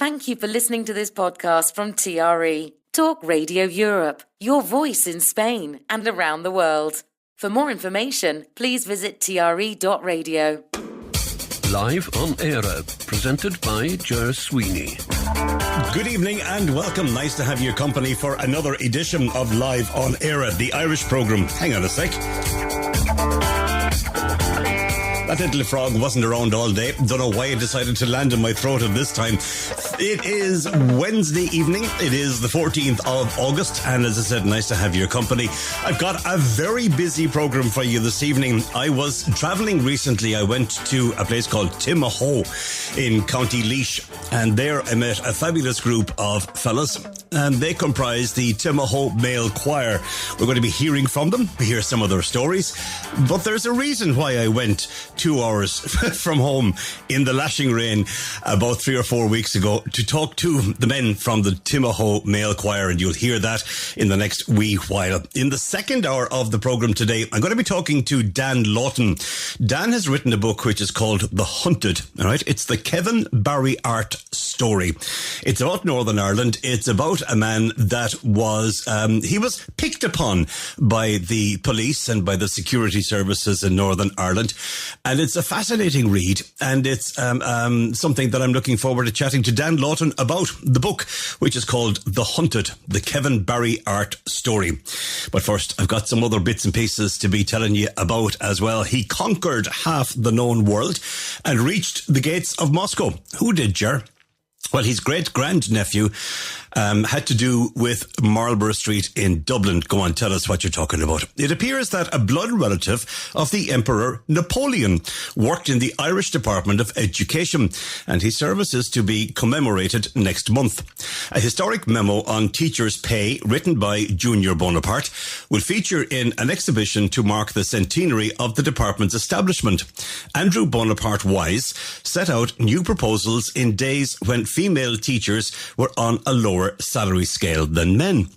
Thank you for listening to this podcast from TRE, Talk Radio Europe, your voice in Spain and around the world. For more information, please visit tre.radio. Live on Eire, presented by Ger Sweeney. Good evening and welcome. Nice to have your company for another edition of Live on Eire, the Irish programme. Hang on a sec. That little frog wasn't around all day. Don't know why it decided to land in my throat at this time. It is Wednesday evening. It is the 14th of August. And as I said, nice to have your company. I've got a very busy programme for you this evening. I was travelling recently. I went to a place called Timahoe in County Laois. And there I met a fabulous group of fellas. And they comprise the Timahoe Male Choir. We're going to be hearing from them. We hear some of their stories. But there's a reason why I went 2 hours from home in the lashing rain about 3 or 4 weeks ago to talk to the men from the Timahoe Male Choir, and you'll hear that in the next wee while. In the second hour of the programme today, I'm going to be talking to Dan Lawton. Dan has written a book which is called The Hunted. All right, it's the Kevin Barry Art story. It's about Northern Ireland. It's about a man that was he was picked upon by the police and by the security services in Northern Ireland. And it's a fascinating read, and it's something that I'm looking forward to chatting to Dan Lawton about, the book, which is called The Hunted, the Kevin Barry Art story. But first, I've got some other bits and pieces to be telling you about as well. He conquered half the known world and reached the gates of Moscow. Who did, Ger? Well, his great-grandnephew had to do with Marlborough Street in Dublin. Go on, tell us what you're talking about. It appears that a blood relative of the Emperor Napoleon worked in the Irish Department of Education, and his service is to be commemorated next month. A historic memo on teachers' pay written by Junior Bonaparte will feature in an exhibition to mark the centenary of the department's establishment. Andrew Bonaparte Wise set out new proposals in days when female teachers were on a lower salary scale than men.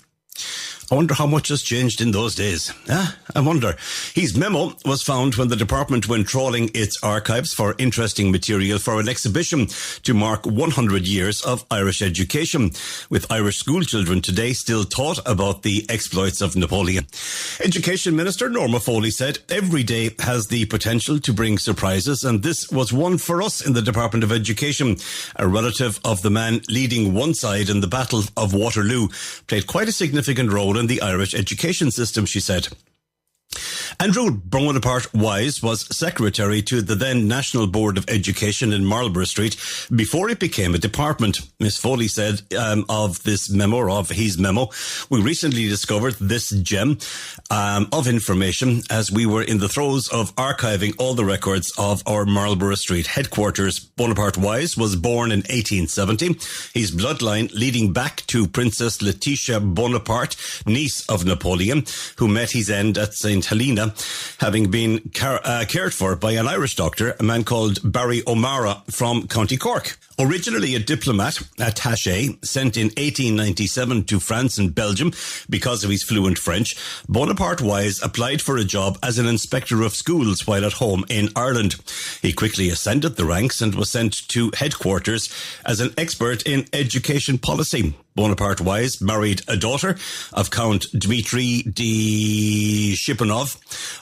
I wonder how much has changed in those days. I wonder. His memo was found when the department went trawling its archives for interesting material for an exhibition to mark 100 years of Irish education, with Irish school children today still taught about the exploits of Napoleon. Education Minister Norma Foley said, "Every day has the potential to bring surprises, and this was one for us in the Department of Education." A relative of the man leading one side in the Battle of Waterloo played quite a significant role in the Irish education system, she said. Andrew Bonaparte Wise was secretary to the then National Board of Education in Marlborough Street before it became a department. Miss Foley said of his memo, "We recently discovered this gem of information as we were in the throes of archiving all the records of our Marlborough Street headquarters." Bonaparte Wise was born in 1870. His bloodline leading back to Princess Letitia Bonaparte, niece of Napoleon, who met his end at St. Helena, having been cared for by an Irish doctor, a man called Barry O'Mara from County Cork. Originally a diplomat, attaché, sent in 1897 to France and Belgium because of his fluent French, Bonaparte Wise applied for a job as an inspector of schools while at home in Ireland. He quickly ascended the ranks and was sent to headquarters as an expert in education policy. Bonaparte Wise married a daughter of Count Dmitry de Shipunov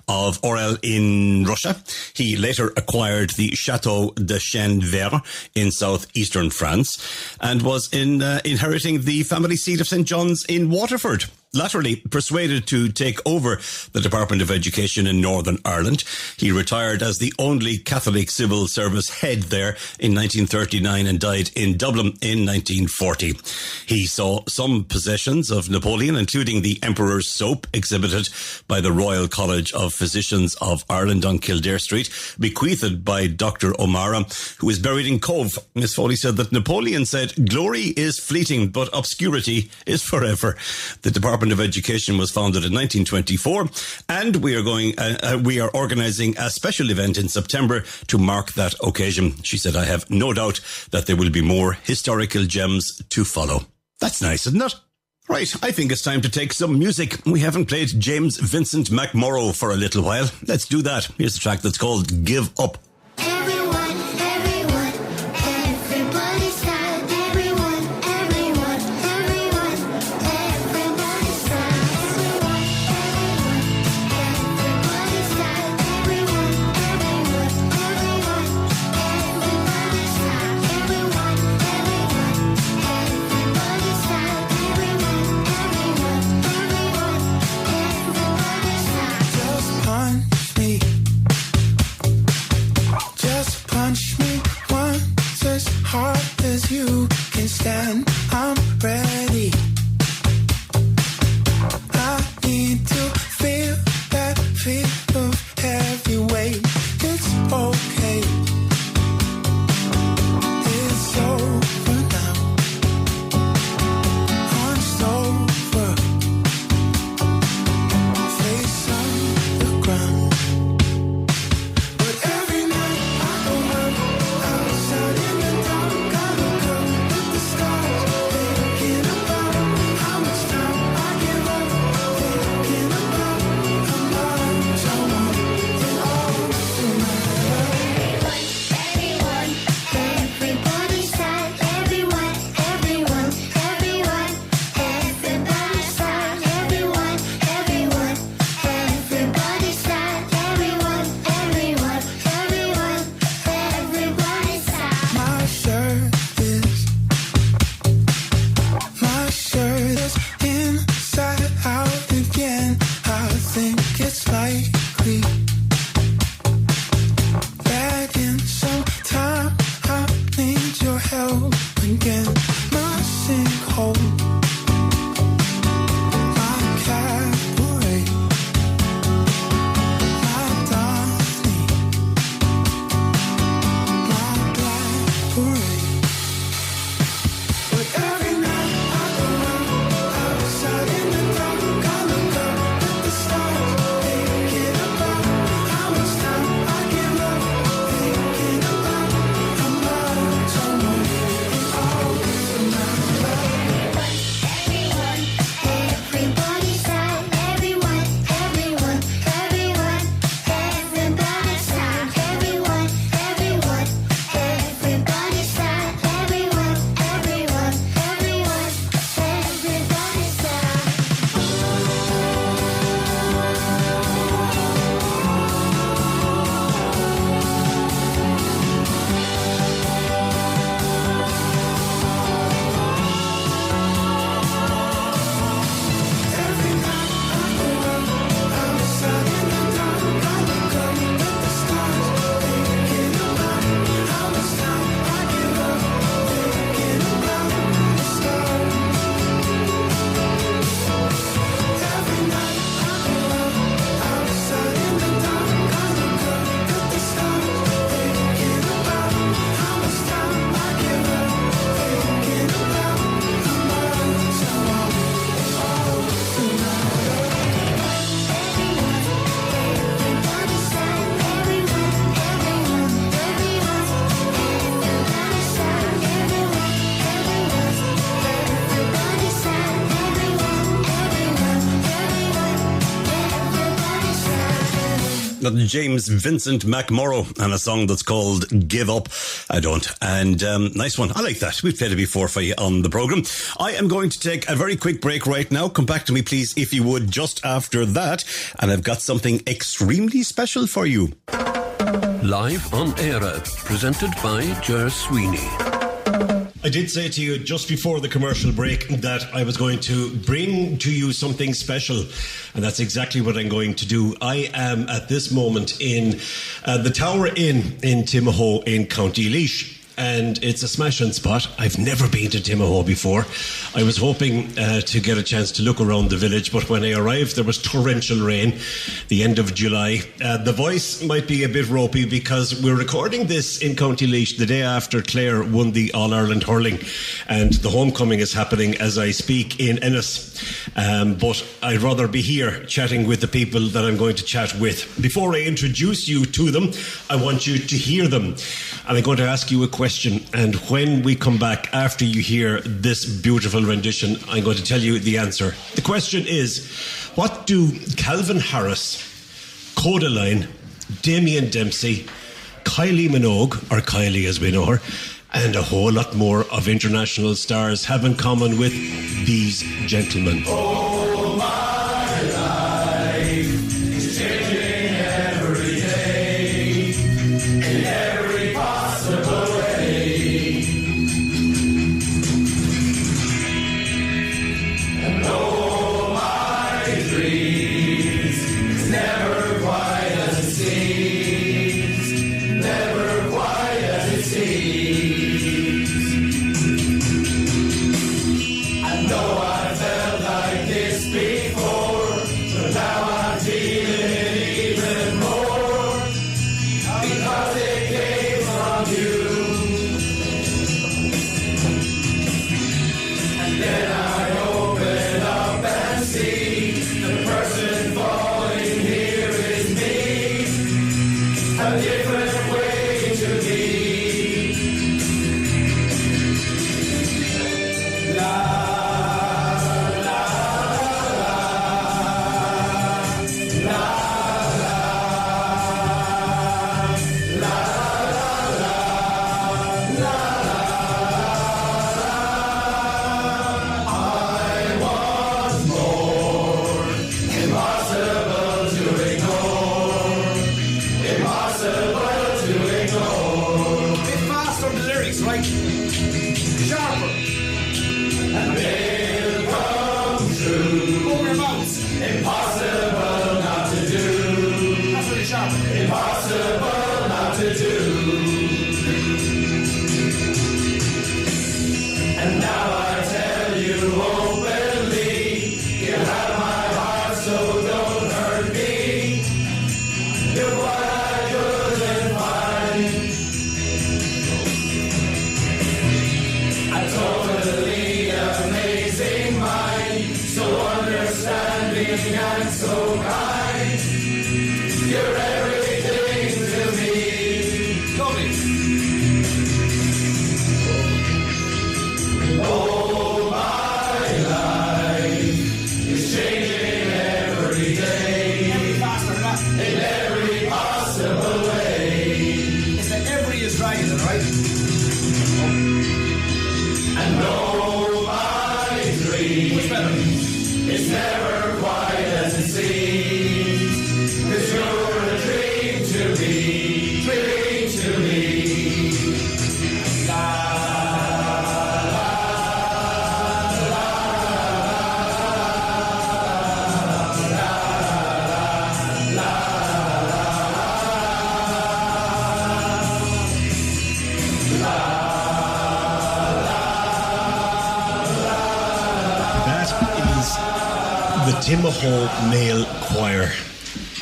of Orel in Russia. He later acquired the Chateau de Chêne-Vert in southeastern France and was inheriting the family seat of St. John's in Waterford. Latterly persuaded to take over the Department of Education in Northern Ireland, he retired as the only Catholic civil service head there in 1939 and died in Dublin in 1940. He saw some possessions of Napoleon, including the Emperor's soap exhibited by the Royal College of Physicians of Ireland on Kildare Street, bequeathed by Dr. O'Mara, who is buried in Cove. Miss Foley said that Napoleon said, "Glory is fleeting, but obscurity is forever." The Department of Education was founded in 1924, and we are organising a special event in September to mark that occasion. She said, "I have no doubt that there will be more historical gems to follow." That's nice, isn't it? Right, I think it's time to take some music. We haven't played James Vincent McMorrow for a little while. Let's do that. Here's a track that's called Give Up. Everybody's tired, everyone. you can stand, I'm ready. I need to feel that feel of heavy weight. It's okay. It's over now. Hunched over, face on the ground. But every night I go out, outside in the dark, I look up at the stars, thinking about how much time I give up, thinking about how much I want it all to matter. Everyone, everybody's sad. Everyone, everyone, everyone, everybody's sad. Everyone, everyone, everybody's sad. Everyone, everyone, everyone, everybody's sad. My shirt is inside out again. I think it's likely that in some time I need your help again. My sinkhole, my cabaret, my darling, my black parade. But every night I go out, outside in the dark, I look up at the stars, thinking about how much time I give up, thinking about how much I want it all to matter. Everyone, everybody's sad. Everyone, everyone, everyone, everybody's sad. Everyone, everyone, everybody's sad. Everyone, everyone, everyone, everybody's sad. Every night I go out, outside in the dark, I look up at the stars, thinking about how much time I give up, thinking about the stars. Every night I go out, outside in the dark, I look up at the stars, thinking about how much time I give up, thinking about how much I want it all to matter. Everybody's sad. Everyone, everyone, everyone, everybody's sad. Everyone, everyone, everybody's sad. Everyone, everyone, everyone, everybody's sad. James Vincent McMorrow and a song that's called Give Up. I don't. And nice one. I like that. We've played it before for you on the programme. I am going to take a very quick break right now. Come back to me, please, if you would, just after that. And I've got something extremely special for you. Live on Eire, presented by Ger Sweeney. I did say to you just before the commercial break that I was going to bring to you something special, and that's exactly what I'm going to do. I am at this moment in the Tower Inn in Timahoe in County Laois. And it's a smashing spot. I've never been to Timahoe before. I was hoping to get a chance to look around the village, but when I arrived there was torrential rain, the end of July. The voice might be a bit ropey because we're recording this in County Laois the day after Clare won the All-Ireland hurling, and the homecoming is happening as I speak in Ennis. But I'd rather be here chatting with the people that I'm going to chat with. Before I introduce you to them, I want you to hear them. And I'm going to ask you a question, and when we come back after you hear this beautiful rendition, I'm going to tell you the answer. The question is, what do Calvin Harris, Codaline, Damien Dempsey, Kylie Minogue, or Kylie as we know her, and a whole lot more of international stars have in common with these gentlemen? Oh, my life is changing every day, in every possible way. And oh, my dreams, it's never quite as it seems, never quite as it seems. The Timahoe Male Choir,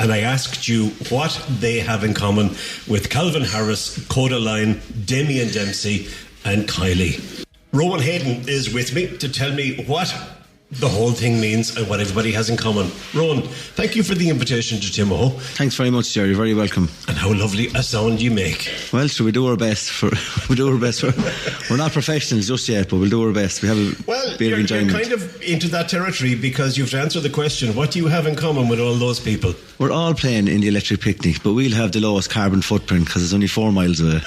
and I asked you what they have in common with Calvin Harris, Coda Line, Damien Dempsey and Kylie. Rowan Hayden is with me to tell me what the whole thing means and what everybody has in common. Rowan, thank you for the invitation to Timahoe. Thanks very much, Jerry. Very welcome. And how lovely a sound you make. Well, so we do our best. We're not professionals just yet, but we'll do our best. We have a bit of enjoyment. You're kind of into that territory because you've to answer the question, what do you have in common with all those people? We're all playing in the electric picnic, but we'll have the lowest carbon footprint because it's only 4 miles away.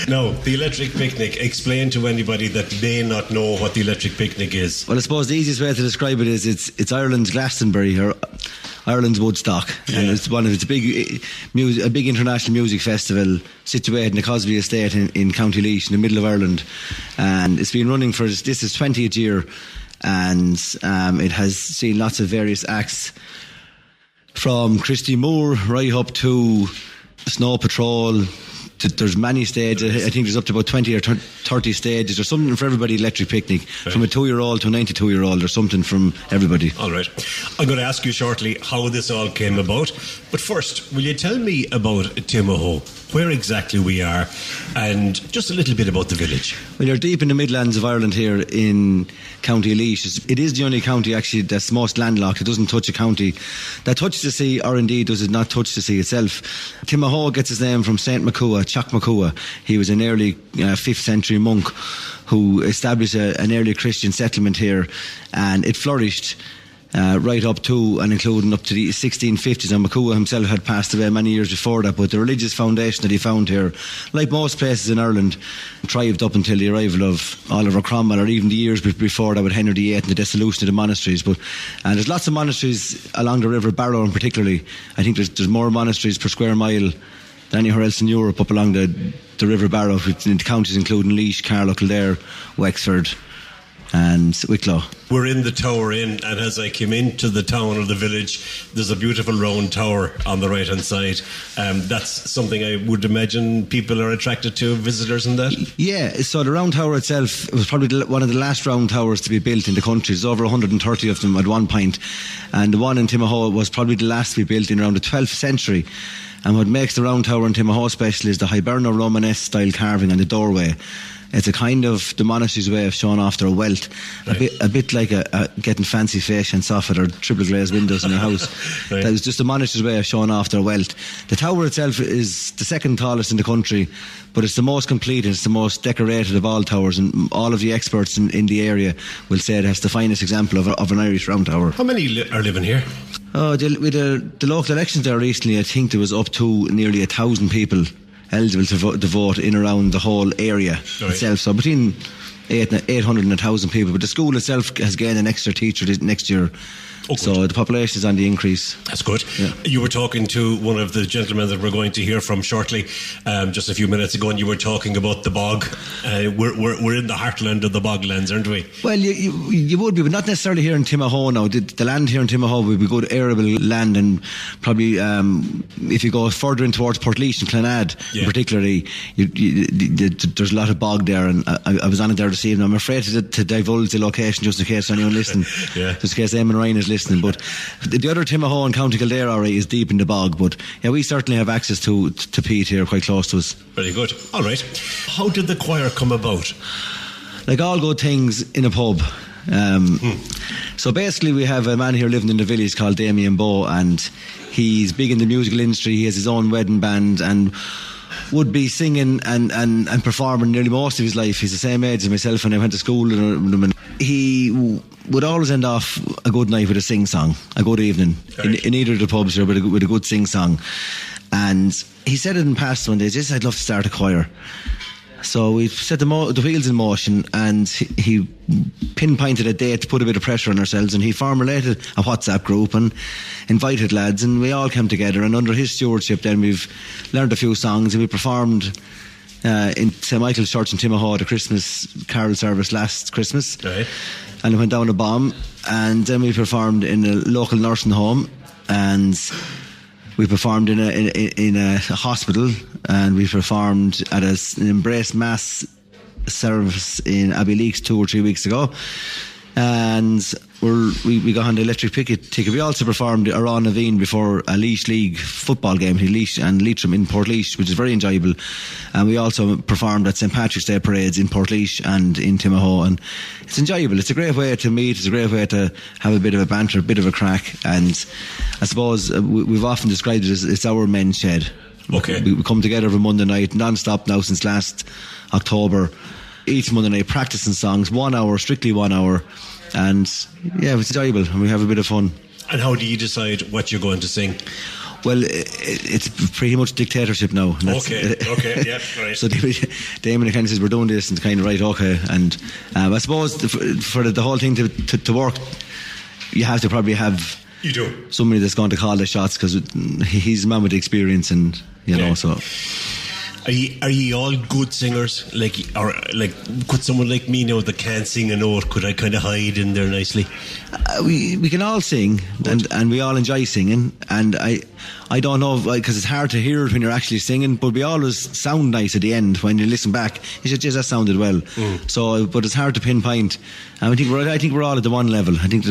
Now, the electric picnic, explain to anybody that may not know what the electric picnic is. Well, I suppose the easiest way to describe it is it's Ireland's Glastonbury or Ireland's Woodstock, and it's a big international music festival situated in the Cosby Estate in County Laois in the middle of Ireland, and it's been running for this is 20th year, and it has seen lots of various acts from Christy Moore right up to Snow Patrol. There's many stages. I think there's up to about 20 or 30 stages. There's something for everybody. Electric picnic, from a 2-year-old to a 92-year-old. There's something from everybody. All right. I'm going to ask you shortly how this all came about. But first, will you tell me about Timahoe, where exactly we are, and just a little bit about the village? Well, you're deep in the Midlands of Ireland here in County Laois. It is the only county actually that's most landlocked. It doesn't touch a county that touches the sea, or indeed does it not touch the sea itself. Timahoe gets its name from Saint Makua, Chuck Makua. He was an early 5th century monk who established an early Christian settlement here, and it flourished right up to and including up to the 1650s, and Makua himself had passed away many years before that, but the religious foundation that he found here, like most places in Ireland, thrived up until the arrival of Oliver Cromwell, or even the years before that with Henry VIII and the dissolution of the monasteries. And there's lots of monasteries along the River Barrow, and particularly I think there's more monasteries per square mile than anywhere else in Europe up along the River Barrow, in the counties including Laois, Carlow, Kildare, Wexford and Wicklow. We're in the Tower Inn, and as I came into the town or the village, there's a beautiful round tower on the right hand side. That's something I would imagine people are attracted to, visitors and that? Yeah, so the round tower itself was probably one of the last round towers to be built in the country. There's over 130 of them at one point, and the one in Timahoe was probably the last to be built in around the 12th century. And what makes the round tower in Timahoe special is the Hiberno Romanesque style carving on the doorway. It's a kind of the monastery's way of showing off their wealth. A bit like getting fancy fascia and soffit or triple glazed windows in your house. Right. That was just the monastery's way of showing off their wealth. The tower itself is the second tallest in the country, but it's the most complete and it's the most decorated of all towers, and all of the experts in the area will say that's the finest example of an Irish round tower. How many are living here? With the local elections there recently, I think there was up to nearly 1,000 people eligible to vote in around the whole area itself. So between 800 and 1,000 people. But the school itself has gained an extra teacher next year. So the population is on the increase. That's good. Yeah. You were talking to one of the gentlemen that we're going to hear from shortly, just a few minutes ago, and you were talking about the bog. We're in the heartland of the boglands, aren't we? Well, you would be, but not necessarily here in Timahoe now. The land here in Timahoe would be good arable land, and probably if you go further in towards Portlaoise and Clonad, particularly, there's a lot of bog there, and I was on it there this evening. I'm afraid to divulge the location just in case anyone listening, just in case Eamon Ryan is listening. But the other Timahoe and County Kildare already is deep in the bog, but yeah, we certainly have access to peat here quite close to us. Very good. All right. How did the choir come about? Like all good things in a pub. So basically we have a man here living in the village called Damien Bowe, and he's big in the musical industry. He has his own wedding band and would be singing and performing nearly most of his life. He's the same age as myself, and I went to school with him, and he would always end off a good night with a sing-song, a good evening, in either of the pubs here with a good sing-song. And he said it in past one day, just I'd love to start a choir. So we set the wheels in motion, and he pinpointed a date to put a bit of pressure on ourselves, and he formulated a WhatsApp group and invited lads, and we all came together, and under his stewardship then we've learned a few songs, and we performed in St Michael's Church in Timahoe, the Christmas carol service last Christmas, and it went down a bomb. And then we performed in a local nursing home, and we performed in a hospital, and we performed at an Embrace Mass service in Abbeyleix 2 or 3 weeks ago, and we got on the electric ticket. We also performed around Naveen before a Laois League football game in Laois and Leitrim in Portlaoise, which is very enjoyable. And we also performed at St Patrick's Day parades in Portlaoise and in Timahoe, and it's enjoyable. It's a great way to meet. It's a great way to have a bit of a banter, a bit of a crack. And I suppose we've often described it as it's our men's shed. Okay. We come together every Monday night, non-stop now since last October. Each Monday night practicing songs, 1 hour, strictly 1 hour. And yeah, it's enjoyable and we have a bit of fun. And how do you decide what you're going to sing? Well, it's pretty much dictatorship now. Okay, yeah, right. So Damon kind of says we're doing this, and kind of right, okay. And I suppose for the whole thing to work, you have to probably have somebody that's going to call the shots, because he's a man with experience, and you know, so. Are you all good singers? Or could someone like me know that can't sing a note? Could I kind of hide in there nicely? We can all sing, and we all enjoy singing. And I don't know, because it's hard to hear it when you're actually singing, but we always sound nice at the end when you listen back. You said, "Yes, that sounded well." So, but it's hard to pinpoint. And I think we're all at the one level. I think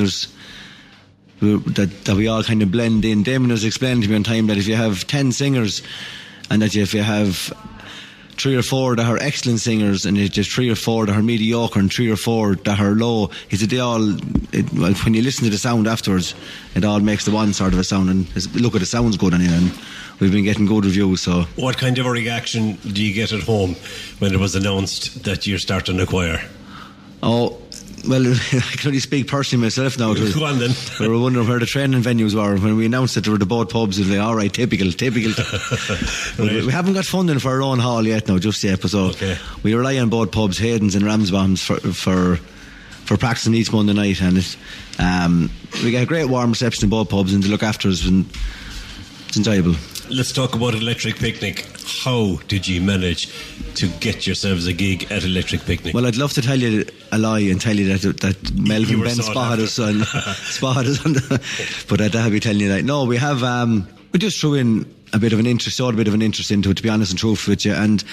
that we all kind of blend in. Damon was explaining to me one time that if you have 10 singers, and that if you have 3 or 4 that are excellent singers, and it's just 3 or 4 that are mediocre, and 3 or 4 that are low, he said when you listen to the sound afterwards, it all makes the one sort of a sound, and look, it sounds good anyway, and we've been getting good reviews. So, what kind of a reaction do you get at home when it was announced that you're starting a choir? Oh, well, I can only speak personally myself now. Go on then. We were wondering where the training venues were when we announced that there were the both pubs. It was like, all right, typical. Right. We haven't got funding for our own hall yet, but so we rely on both pubs, Hayden's and Ramsbottom's, for practicing each Monday night, and we get a great warm reception in both pubs, and they look after us, and it's enjoyable. Let's talk about Electric Picnic. How did you manage to get yourselves a gig at Electric Picnic? Well, I'd love to tell you a lie and tell you that Melvin Ben spotted us on but I'd be telling you that. No, we have we just threw in a bit of an interest into it, to be honest and truthful with you, and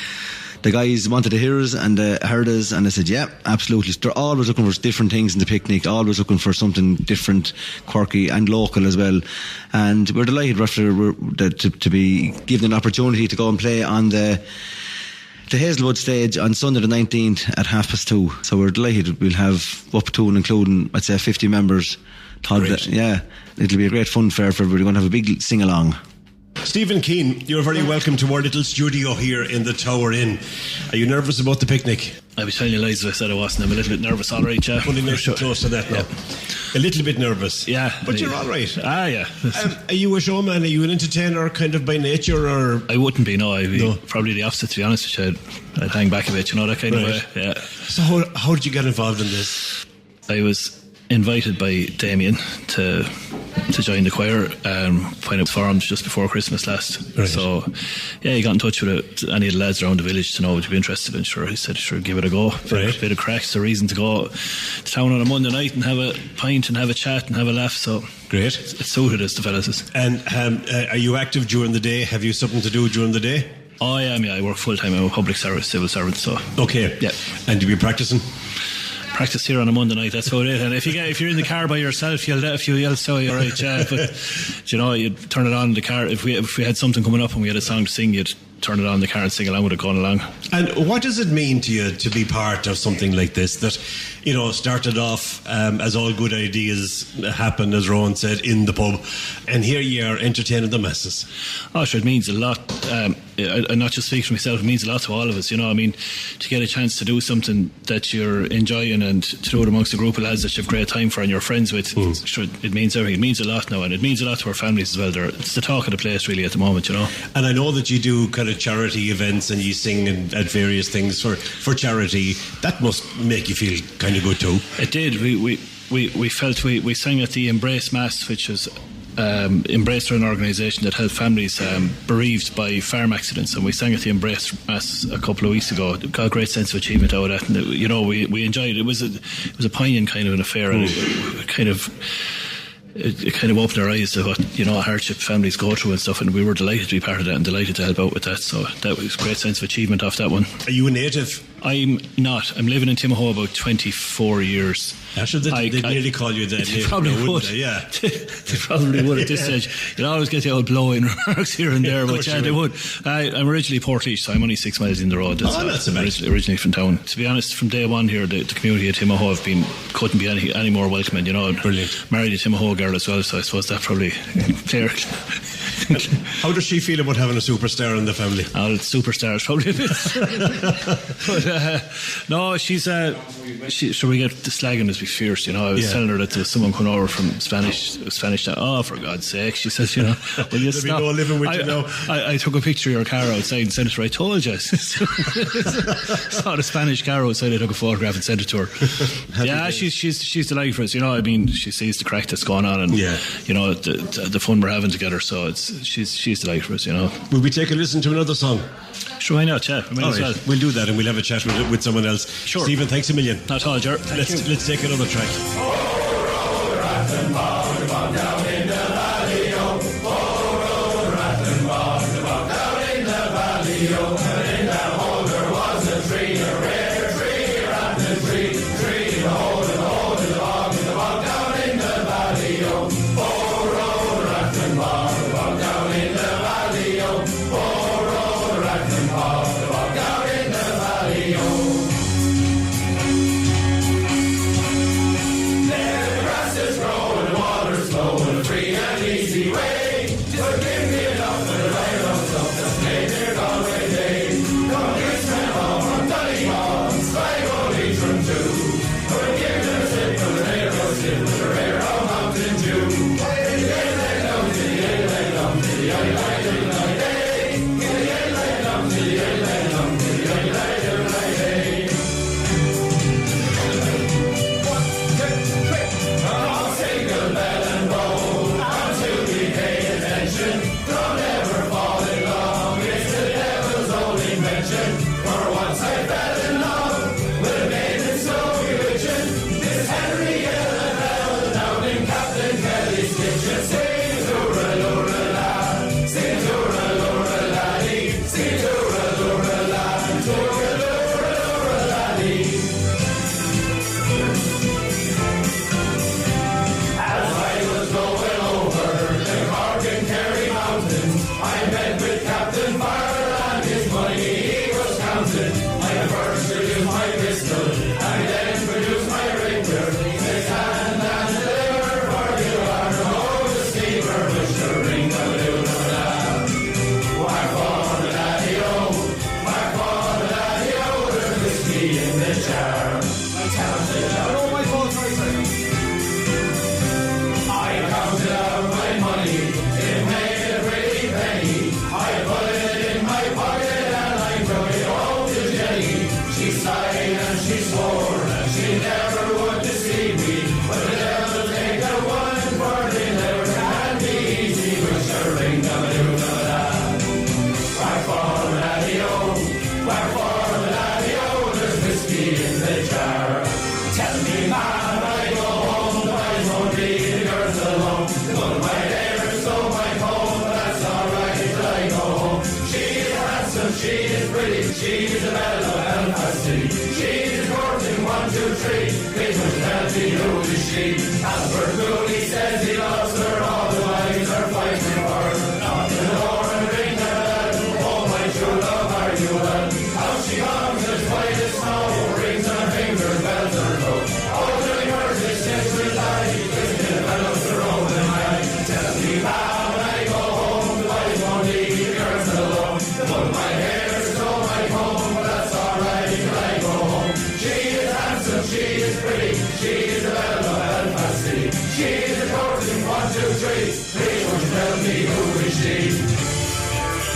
the guys wanted to hear us and heard us, and I said, yeah, absolutely. They're always looking for different things in the picnic, always looking for something different, quirky and local as well. And we're delighted to be given an opportunity to go and play on the the Hazelwood stage on Sunday the 19th at 2:30. So we're delighted. We'll have up to and including, I'd say, 50 members. Great. Yeah, it'll be a great fun fair for everybody. We're going to have a big sing-along. Stephen Keane, you're very welcome to our little studio here in the Tower Inn. Are you nervous about the picnic? I was telling you lies if I said I wasn't. I'm a little bit nervous, all right, yeah. Only nice and close to that now. A little bit nervous. Yeah. But you're all right. Yeah. Are you a showman? Are you an entertainer kind of by nature, or...? I wouldn't be, no. I'd be probably the opposite, to be honest with you. I'd hang back a bit, that kind of way. Yeah. So how did you get involved in this? I was invited by Damien to join the choir when it was formed just before Christmas last. Right. So he got in touch with any of the lads around the village to know would you be interested, and sure, he said sure, give it a go. Bit of crack. It's a reason to go to town on a Monday night and have a pint and have a chat and have a laugh. So great. It suited us, the fellas. And are you active during the day? Have you something to do during the day? Oh, I am. Yeah, I work full time. I'm a public service civil servant. So okay. Yeah. And do you be practicing? Practice here on a Monday night, that's about it. And if you're in the car by yourself, you'll if you yell, so you're right, yeah. But you'd turn it on in the car. If we had something coming up and we had a song to sing, you'd turn it on in the car and sing along with it going along. And what does it mean to you to be part of something like this that, started off as all good ideas happen, as Rowan said, in the pub, and here you are entertaining the masses? Oh, sure, it means a lot. I'm not just speaking for myself, it means a lot to all of us, to get a chance to do something that you're enjoying and to do it amongst a group of lads that you have great time for and you're friends with. Sure, it means everything. It means a lot now, and it means a lot to our families as well. It's the talk of the place really at the moment, And I know that you do kind of charity events and you sing at various things for charity. That must make you feel kind of good too. It did. We felt we sang at the Embrace Mass, which was Embrace are an organisation that helped families bereaved by farm accidents, and we sang at the Embrace Mass a couple of weeks ago. Got a great sense of achievement out of that, and we enjoyed it. It was a poignant kind of an affair, and it kind of opened our eyes to what hardship families go through and stuff, and we were delighted to be part of that and delighted to help out with that. So that was a great sense of achievement off that one. Are you a native? I'm not. I'm living in Timahoe about 24 years. They'd nearly call you that. They probably would. They? Yeah. They probably would at this stage. You'll always get the old blow-in remarks here and there, but yeah, they would. I'm originally Portlaoise, so I'm only 6 miles in the road. That's originally from town. To be honest, from day one here, the community of Timahoe couldn't be any more welcoming. Brilliant. Married a Timahoe girl as well, so I suppose that probably clear. How does she feel about having a superstar in the family? Superstars probably a bit. But no, she's we get the slagging as we fierce. I was telling her that there was someone coming over from Spanish. Oh, for God's sake, she says, will you stop? There'll be no living with you now. I took a picture of your car outside and sent it to her. I told you. Saw the Spanish car outside. I took a photograph and sent it to her. She's delighted for us. She sees the crack that's going on, and the fun we're having together. So she's delighted for us. Will we take a listen to another song? Sure, why not? Yeah, well. We'll do that, and we'll have a chat with someone else. Sure. Stephen, thanks a million. Not all, Ger. Let's take another track.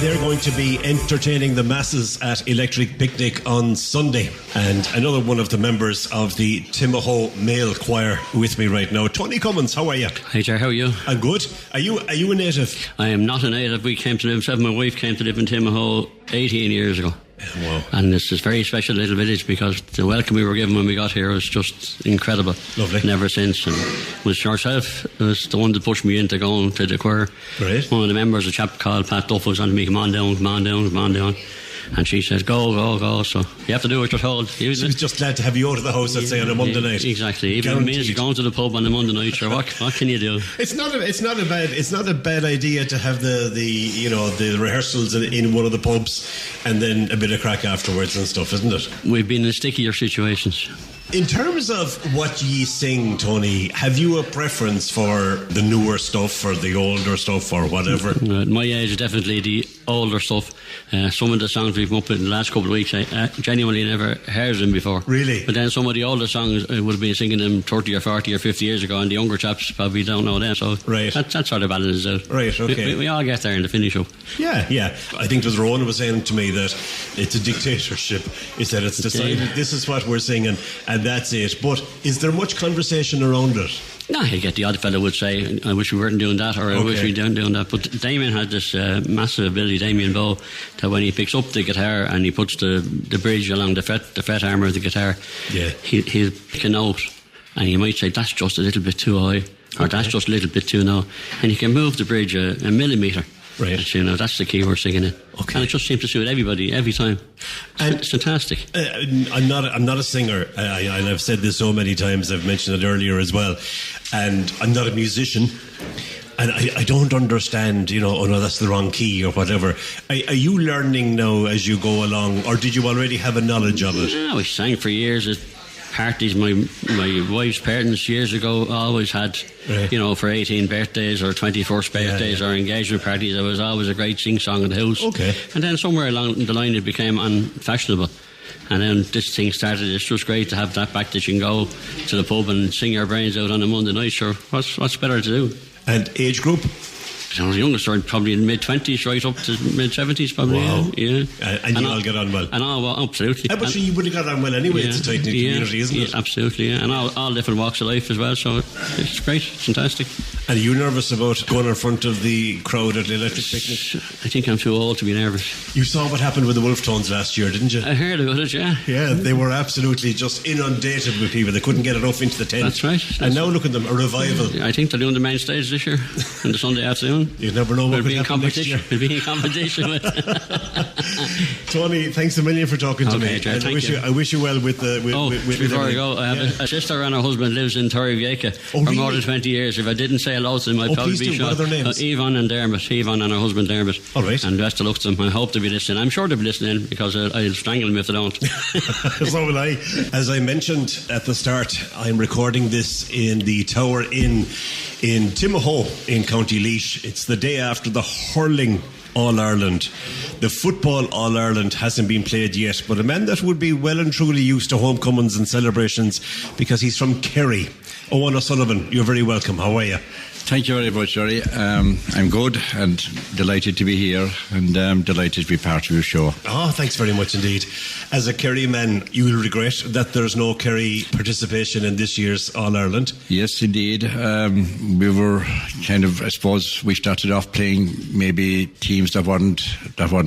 They're going to be entertaining the masses at Electric Picnic on Sunday. And another one of the members of the Timahoe Male Choir with me right now. Tony Cummins, how are you? Hi, Ger, how are you? I'm good. Are you a native? I am not a native. We came to live, my wife came to live in Timahoe 18 years ago. Wow. And it's this very special little village because the welcome we were given when we got here was just incredible. Lovely. And ever since. And it was yourself, it was the one that pushed me into going to the choir. Right. One of the members, a chap called Pat Duff, was on to me, come on down. And she said, go. So you have to do what you're told. She was just glad to have you out of the house, let's say, on a Monday night. Exactly. Even if it means going to the pub on a Monday night, sure, what can you do? It's not a bad idea to have the rehearsals in one of the pubs and then a bit of crack afterwards and stuff, isn't it? We've been in stickier situations. In terms of what ye sing, Tony, have you a preference for the newer stuff or the older stuff or whatever? At my age, definitely the older stuff. Some of the songs we've come up with in the last couple of weeks, I genuinely never heard them before. Really? But then some of the older songs, I would have been singing them 30 or 40 or 50 years ago, and the younger chaps probably don't know them. So right. that sort of balances out. Right, okay. We all get there in the finish up. Yeah. I think it was Rowan was saying to me that it's a dictatorship. He said it's decided this is what we're singing and that's it. But is there much conversation around it? No, you get the odd fellow would say, I wish we weren't doing that, or I wish we weren't doing that. But Damien had this massive ability, Damien Bowe, that when he picks up the guitar and he puts the bridge along the fret armour of the guitar, he'll pick a note and he might say, that's just a little bit too high, or that's just a little bit too low. And he can move the bridge a millimetre. Right. And, that's the key we're singing it. Okay. And it just seems to suit everybody every time. It's fantastic. I'm not a singer, and I've said this so many times. I've mentioned it earlier as well. And I'm not a musician. And I don't understand, oh no, that's the wrong key or whatever. Are you learning now as you go along, or did you already have a knowledge of it? No, we sang for years at parties. My wife's parents years ago always had, for 18 birthdays or 21st birthdays or engagement parties, there was always a great sing-song in the house. Okay. And then somewhere along the line it became unfashionable. And then this thing started. It's just great to have that back that you can go to the pub and sing your brains out on a Monday night. Sure, what's better to do? And age group? I was youngest, probably in mid-20s right up to mid-70s probably. Wow. Yeah. And you all get on well? Absolutely. But you would have got on well anyway. It's a tight-knit community, isn't it? Yeah, absolutely, yeah. And all different walks of life as well, so it's great, it's fantastic. And are you nervous about going in front of the crowd at the Electric Picnic? I think I'm too old to be nervous. You saw what happened with the Wolf Tones last year, didn't you? I heard about it, yeah. Yeah, they were absolutely just inundated with people. They couldn't get enough into the tent. That's right. And now look at them, a revival. I think they're doing the main stage this year on the Sunday afternoon. You never know what We'll be in competition. We'll be in competition with. Tony, thanks a million for talking to me. Ger, I wish you well with the. Before I go, I have a sister and her husband lives in TRE for more than 20 years. If I didn't say hello to them, I'd probably be shot. What are their names? Yvonne and Dermot. Yvonne and her husband Dermot. All right. And best of luck to them. I hope they'll be listening. I'm sure they'll be listening because I'll strangle them if they don't. So will I. As I mentioned at the start, I'm recording this in the Tower Inn in Timahoe in County Laois. It's the day after the hurling All-Ireland. The football All-Ireland hasn't been played yet, but a man that would be well and truly used to homecomings and celebrations because he's from Kerry. Owen O'Sullivan, you're very welcome. How are you? Thank you very much, Jerry. I'm good and delighted to be here and delighted to be part of your show. Oh, thanks very much indeed. As a Kerry man, you will regret that there's no Kerry participation in this year's All-Ireland. Yes, indeed. We were kind of, I suppose, we started off playing maybe teams that weren't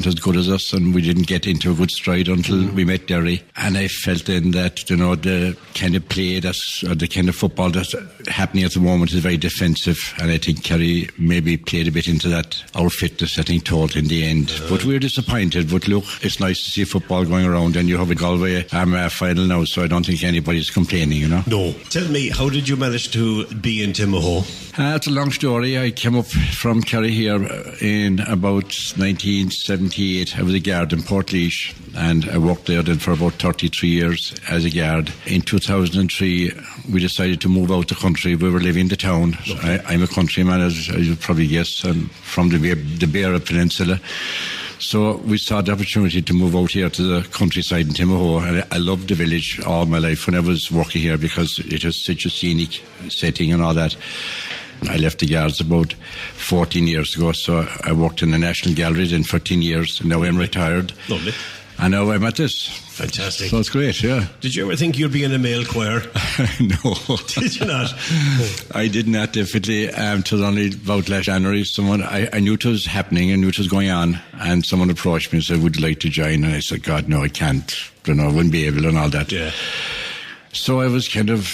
as good as us, and we didn't get into a good stride until we met Derry. And I felt then that, the kind of play the kind of football that's happening at the moment is very defensive. And I think Kerry maybe played a bit into that. Our fitness, I think, told in the end. But we're disappointed. But look, it's nice to see football going around, and you have a Galway Armagh final now, so I don't think anybody's complaining, you know. No. Tell me, how did you manage to be in Timahoe? It's a long story. I came up from Kerry here in about 1978. I was a guard in Portlaoise, and I worked there then for about 33 years as a guard. In 2003, we decided to move out the country. We were living in the town. I'm a countryman, as you probably guess. I'm from the Beara Peninsula. So we saw the opportunity to move out here to the countryside in Timahoe. And I loved the village all my life when I was working here, because it was such a scenic setting and all that. I left the Guards about 14 years ago, so I worked in the National Gallery then for 10 years, and now I'm retired. Lovely. And now I'm at this. Fantastic. So it's great, yeah. Did you ever think you'd be in a male choir? No. Did you not? I did not, definitely. It was only about last January. I knew it was happening, I knew it was going on, and someone approached me and said, would you like to join? And I said, God, no, I can't. I wouldn't be able and all that. Yeah. So I was kind of,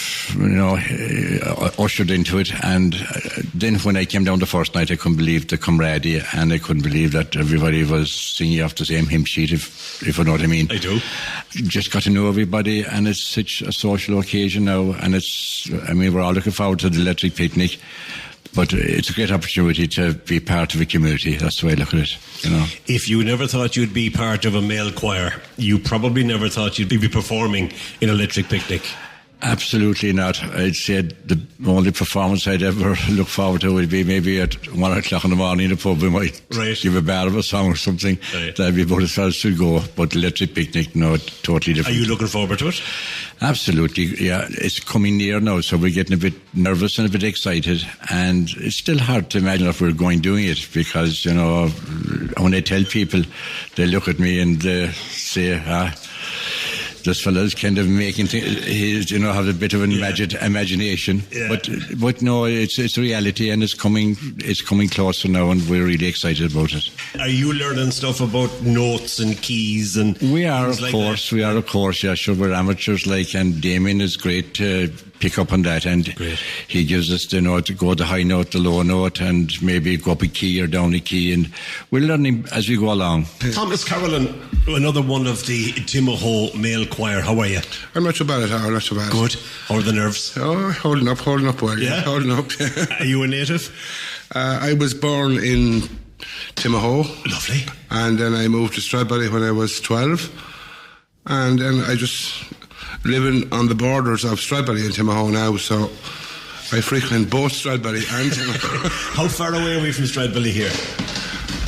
ushered into it. And then when I came down the first night, I couldn't believe the camaraderie, and I couldn't believe that everybody was singing off the same hymn sheet, if you know what I mean. I do. Just got to know everybody, and it's such a social occasion now. And we're all looking forward to the electric picnic. But it's a great opportunity to be part of a community. That's the way I look at it, you know. If you never thought you'd be part of a male choir, you probably never thought you'd be performing in Electric Picnic. Absolutely not. I'd say the only performance I'd ever look forward to would be maybe at 1 o'clock in the morning in the pub. We might give a bar of a song or something. Right. That'd be about as far as to go. But Electric Picnic, no, totally different. Are you looking forward to it? Absolutely, yeah. It's coming near now, so we're getting a bit nervous and a bit excited. And it's still hard to imagine if we're doing it, because, when I tell people, they look at me and they say, this fella's kind of making things, have a bit of an imagination. Yeah. But no, it's reality, and it's coming closer now, and we're really excited about it. Are you learning stuff about notes and keys and we are, of like course. That? We are, of course. Yeah, sure. We're amateurs, and Damien is great to pick up on that, and he gives us the note to go the high note, the low note, and maybe go up a key or down a key, and we're learning as we go along. Thomas Carolan, another one of the Timahoe male choir. How are you? I'm not too bad at all, not too bad. Good. How are the nerves? Oh, holding up well. Yeah? Holding up. Are you a native? I was born in Timahoe. Lovely. And then I moved to Stradbally when I was 12. And then I just living on the borders of Stradbally and Timahoe now, so I frequent both Stradbally and Timahoe. How far away are we from Stradbally here?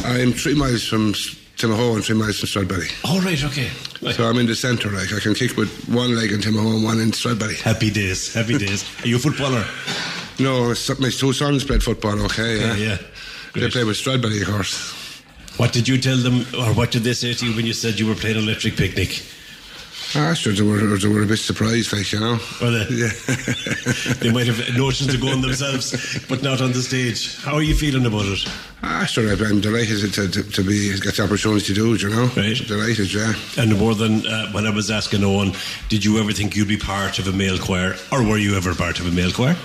I'm 3 miles from Timahoe and 3 miles from Stradbally. Oh, right, okay. Right. So I'm in the centre, I can kick with one leg in Timahoe and one in Stradbally. Happy days. Are you a footballer? No, my two sons played football, okay, yeah. They play with Stradbally, of course. What did you tell them, or what did they say to you when you said you were playing Electric Picnic? Sure, they were a bit surprised, Well, they might have notions of going themselves, but not on the stage. How are you feeling about it? Sure, I'm delighted to get the opportunity to do it, Right. Delighted, yeah. And more than when I was asking Owen, did you ever think you'd be part of a male choir, or were you ever part of a male choir?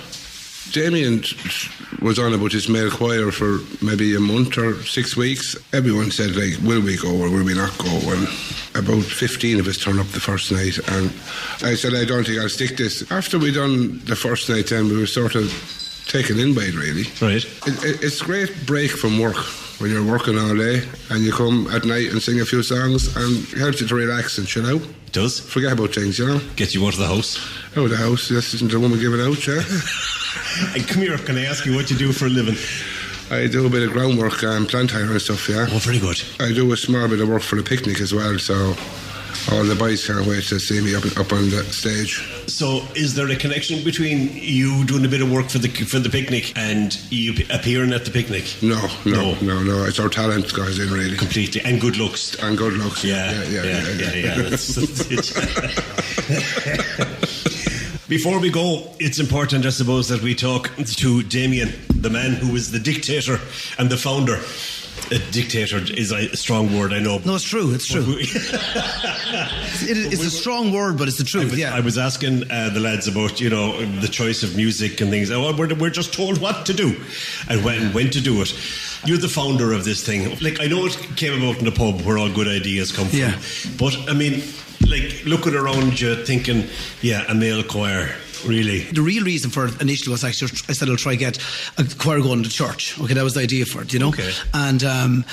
Damien was on about his male choir for maybe a month or 6 weeks. Everyone said, will we go or will we not go? And about 15 of us turned up the first night, and I said, I don't think I'll stick this. After we done the first night, then we were sort of taken in by it, really. Right. It's a great break from work when you're working all day and you come at night and sing a few songs, and it helps you to relax and chill out. It does. Forget about things, Gets you out of the house. Out of the house. This isn't the woman giving out, yeah. And come here, can I ask you what you do for a living? I do a bit of groundwork and plant hire and stuff, yeah. Oh, very good. I do a small bit of work for the picnic as well, so all the boys can't wait to see me up on the stage. So is there a connection between you doing a bit of work for the picnic and you appearing at the picnic? No. It's our talent goes in, really. Completely. And good looks. Yeah. That's Before we go, it's important, I suppose, that we talk to Damien, the man who is the dictator and the founder A dictator is a strong word, I know. No, it's true. It's true. It's a strong word, but it's the truth. I was asking the lads about, you know, the choice of music and things. Oh, we're just told what to do and when to do it. You're the founder of this thing. Like, I know it came about in the pub where all good ideas come from. Yeah. But, I mean, like, looking around you thinking, yeah, a male choir. Really? The real reason for it initially was actually I said I'll try to get a choir going to church. Okay, that was the idea for it, you know. Okay. And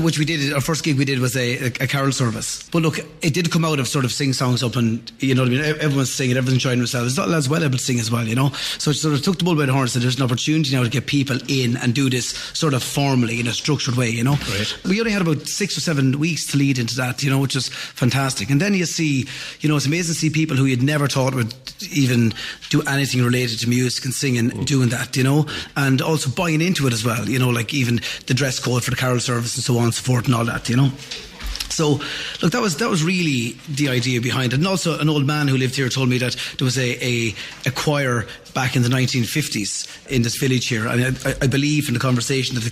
which we did. Our first gig we did was a carol service. But look, it did come out of sort of sing songs up, and you know what I mean. Everyone's singing, everyone's enjoying themselves. There's not lads well able to sing as well, you know. So it sort of took the bull by the horn and said there's an opportunity now to get people in and do this sort of formally in a structured way, you know. Right. We only had about 6 or 7 weeks to lead into that, you know, which is fantastic. And then you see, you know, it's amazing to see people who you'd never thought would even do anything related to music and singing doing that, you know, and also buying into it as well, you know, like even the dress code for the carol service and so on and so forth and all that, you know. So, look, that was really the idea behind it. And also an old man who lived here told me that there was a choir back in the 1950s in this village here, and I believe in the conversation that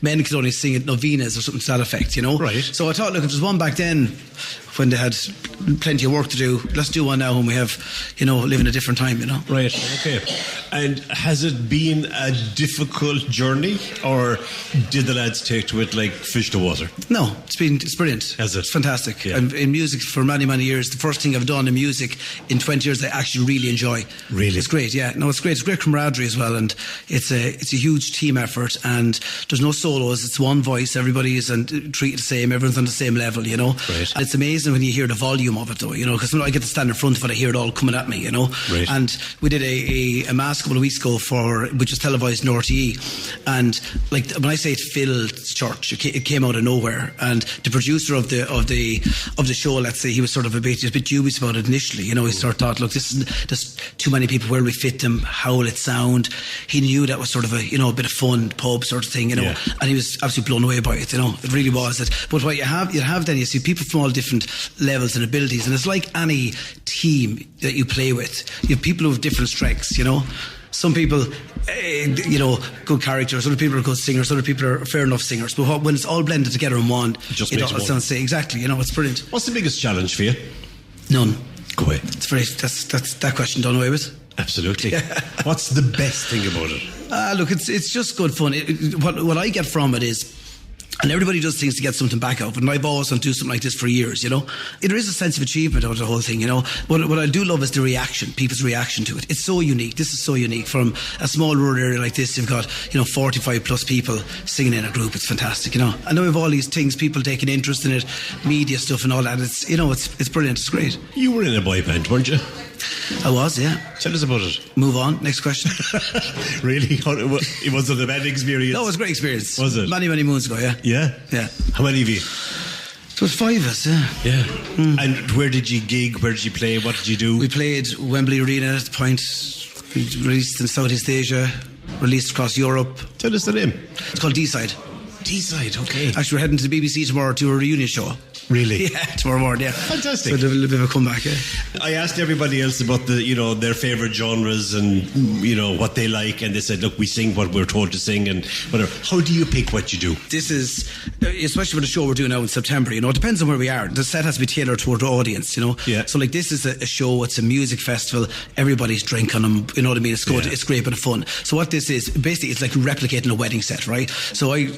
men could only sing at novenas or something to that effect, you know. Right. So I thought, look, if there's one back then when they had plenty of work to do, let's do one now when we have, you know, live in a different time, you know. Right, okay. And has it been a difficult journey, or did the lads take to it like fish to water? No, it's brilliant. Has it? It's fantastic. Yeah. And in music for many, many years, the first thing I've done in music in 20 years I actually really enjoy. Really? It's great, yeah. No, it's great. It's great camaraderie as well, and it's a huge team effort, and there's no solos. It's one voice. Everybody is treated the same. Everyone's on the same level, you know. Right. And it's amazing when you hear the volume of it, though, you know, because I get to stand in front of it, I hear it all coming at me, you know. Right. And we did a mass a couple of weeks ago which was televised in RTE, and like when I say it filled church, it came out of nowhere. And the producer of the show, let's say, he was sort of a bit dubious about it initially, you know. He sort of thought, look, there's too many people, where we fit them, how will it sound? He knew that was sort of a bit of fun pub sort of thing, you know. Yeah. And he was absolutely blown away by it, you know. It really was it. But what you have then, you see people from all different levels and abilities, and it's like any team that you play with. You have people who have different strengths, you know. Some people, you know, good characters. Other people are good singers. Other people are fair enough singers. But when it's all blended together in one, just it makes all one. sounds exactly. You know, it's brilliant. What's the biggest challenge for you? None. Go away. It's that's that question done away with. Absolutely. What's the best thing about it? Look, it's just good fun. What I get from it is, and everybody does things to get something back out of it, and I've always wanted to do something like this for years, you know. There is a sense of achievement out of the whole thing, you know. What I do love is the reaction, people's reaction to it. It's so unique. This is so unique. From a small rural area like this, you've got, you know, 45 plus people singing in a group. It's fantastic, you know. And now we have all these things, people taking interest in it, media stuff and all that. It's, you know, it's brilliant. It's great. You were in a boy band, weren't you? I was, yeah. Tell us about it. Move on. Next question. Really? It was a bad experience? No, it was a great experience. Was it? Many, many moons ago, yeah. Yeah? Yeah. How many of you? It was 5 of us, yeah. Yeah. And where did you gig? Where did you play? What did you do? We played Wembley Arena at the point. We released in Southeast Asia, released across Europe. Tell us the name. It's called D-Side. D-Side, okay. Actually, we're heading to the BBC tomorrow to a reunion show. Really? Yeah, tomorrow morning, yeah. Fantastic. So a little bit of a comeback, yeah. I asked everybody else about their favourite genres and, you know, what they like, and they said, look, we sing what we're told to sing and whatever. How do you pick what you do? This is, especially for the show we're doing now in September, you know, it depends on where we are. The set has to be tailored toward the audience, you know. Yeah. So like this is a show, it's a music festival, everybody's drinking them, you know what I mean? It's good, Yeah. it's great bit of fun. So what this is, basically it's like replicating a wedding set, right? So I,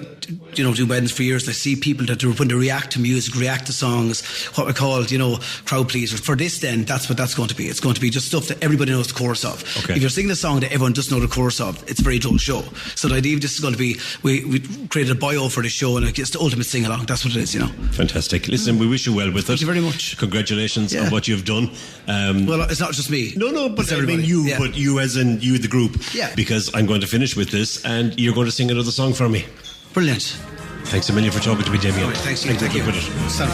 you know, do weddings for years. I see people that when they react to music, react to songs, what we call, you know, crowd pleasers. For this then, that's what that's going to be. It's going to be just stuff that everybody knows the chorus of. Okay. If you're singing a song that everyone doesn't know the chorus of, it's a very dull show. So the idea of this is going to be, we created a bio for the show, and it's the ultimate sing-along. That's what it is, you know. Fantastic. Listen, we wish you well with it. Thank you very much. Congratulations Yeah. on what you've done. Well, it's not just me. No, but It's I mean everybody. you, Yeah. but you as in you, the group. Yeah. Because I'm going to finish with this, and you're going to sing another song for me. Brilliant. Thanks a million for talking to me, Damien. Right, thanks, Ian. Thank you. Thank you. With it. Sorry.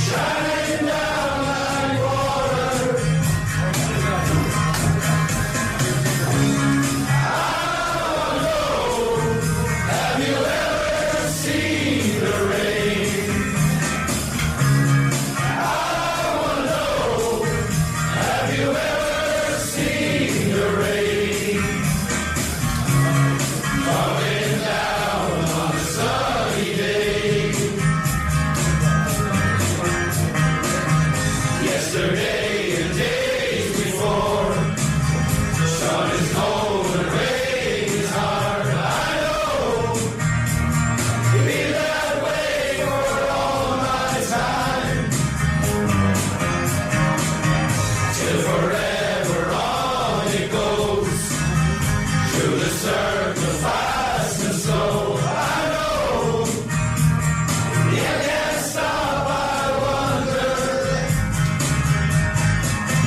Shine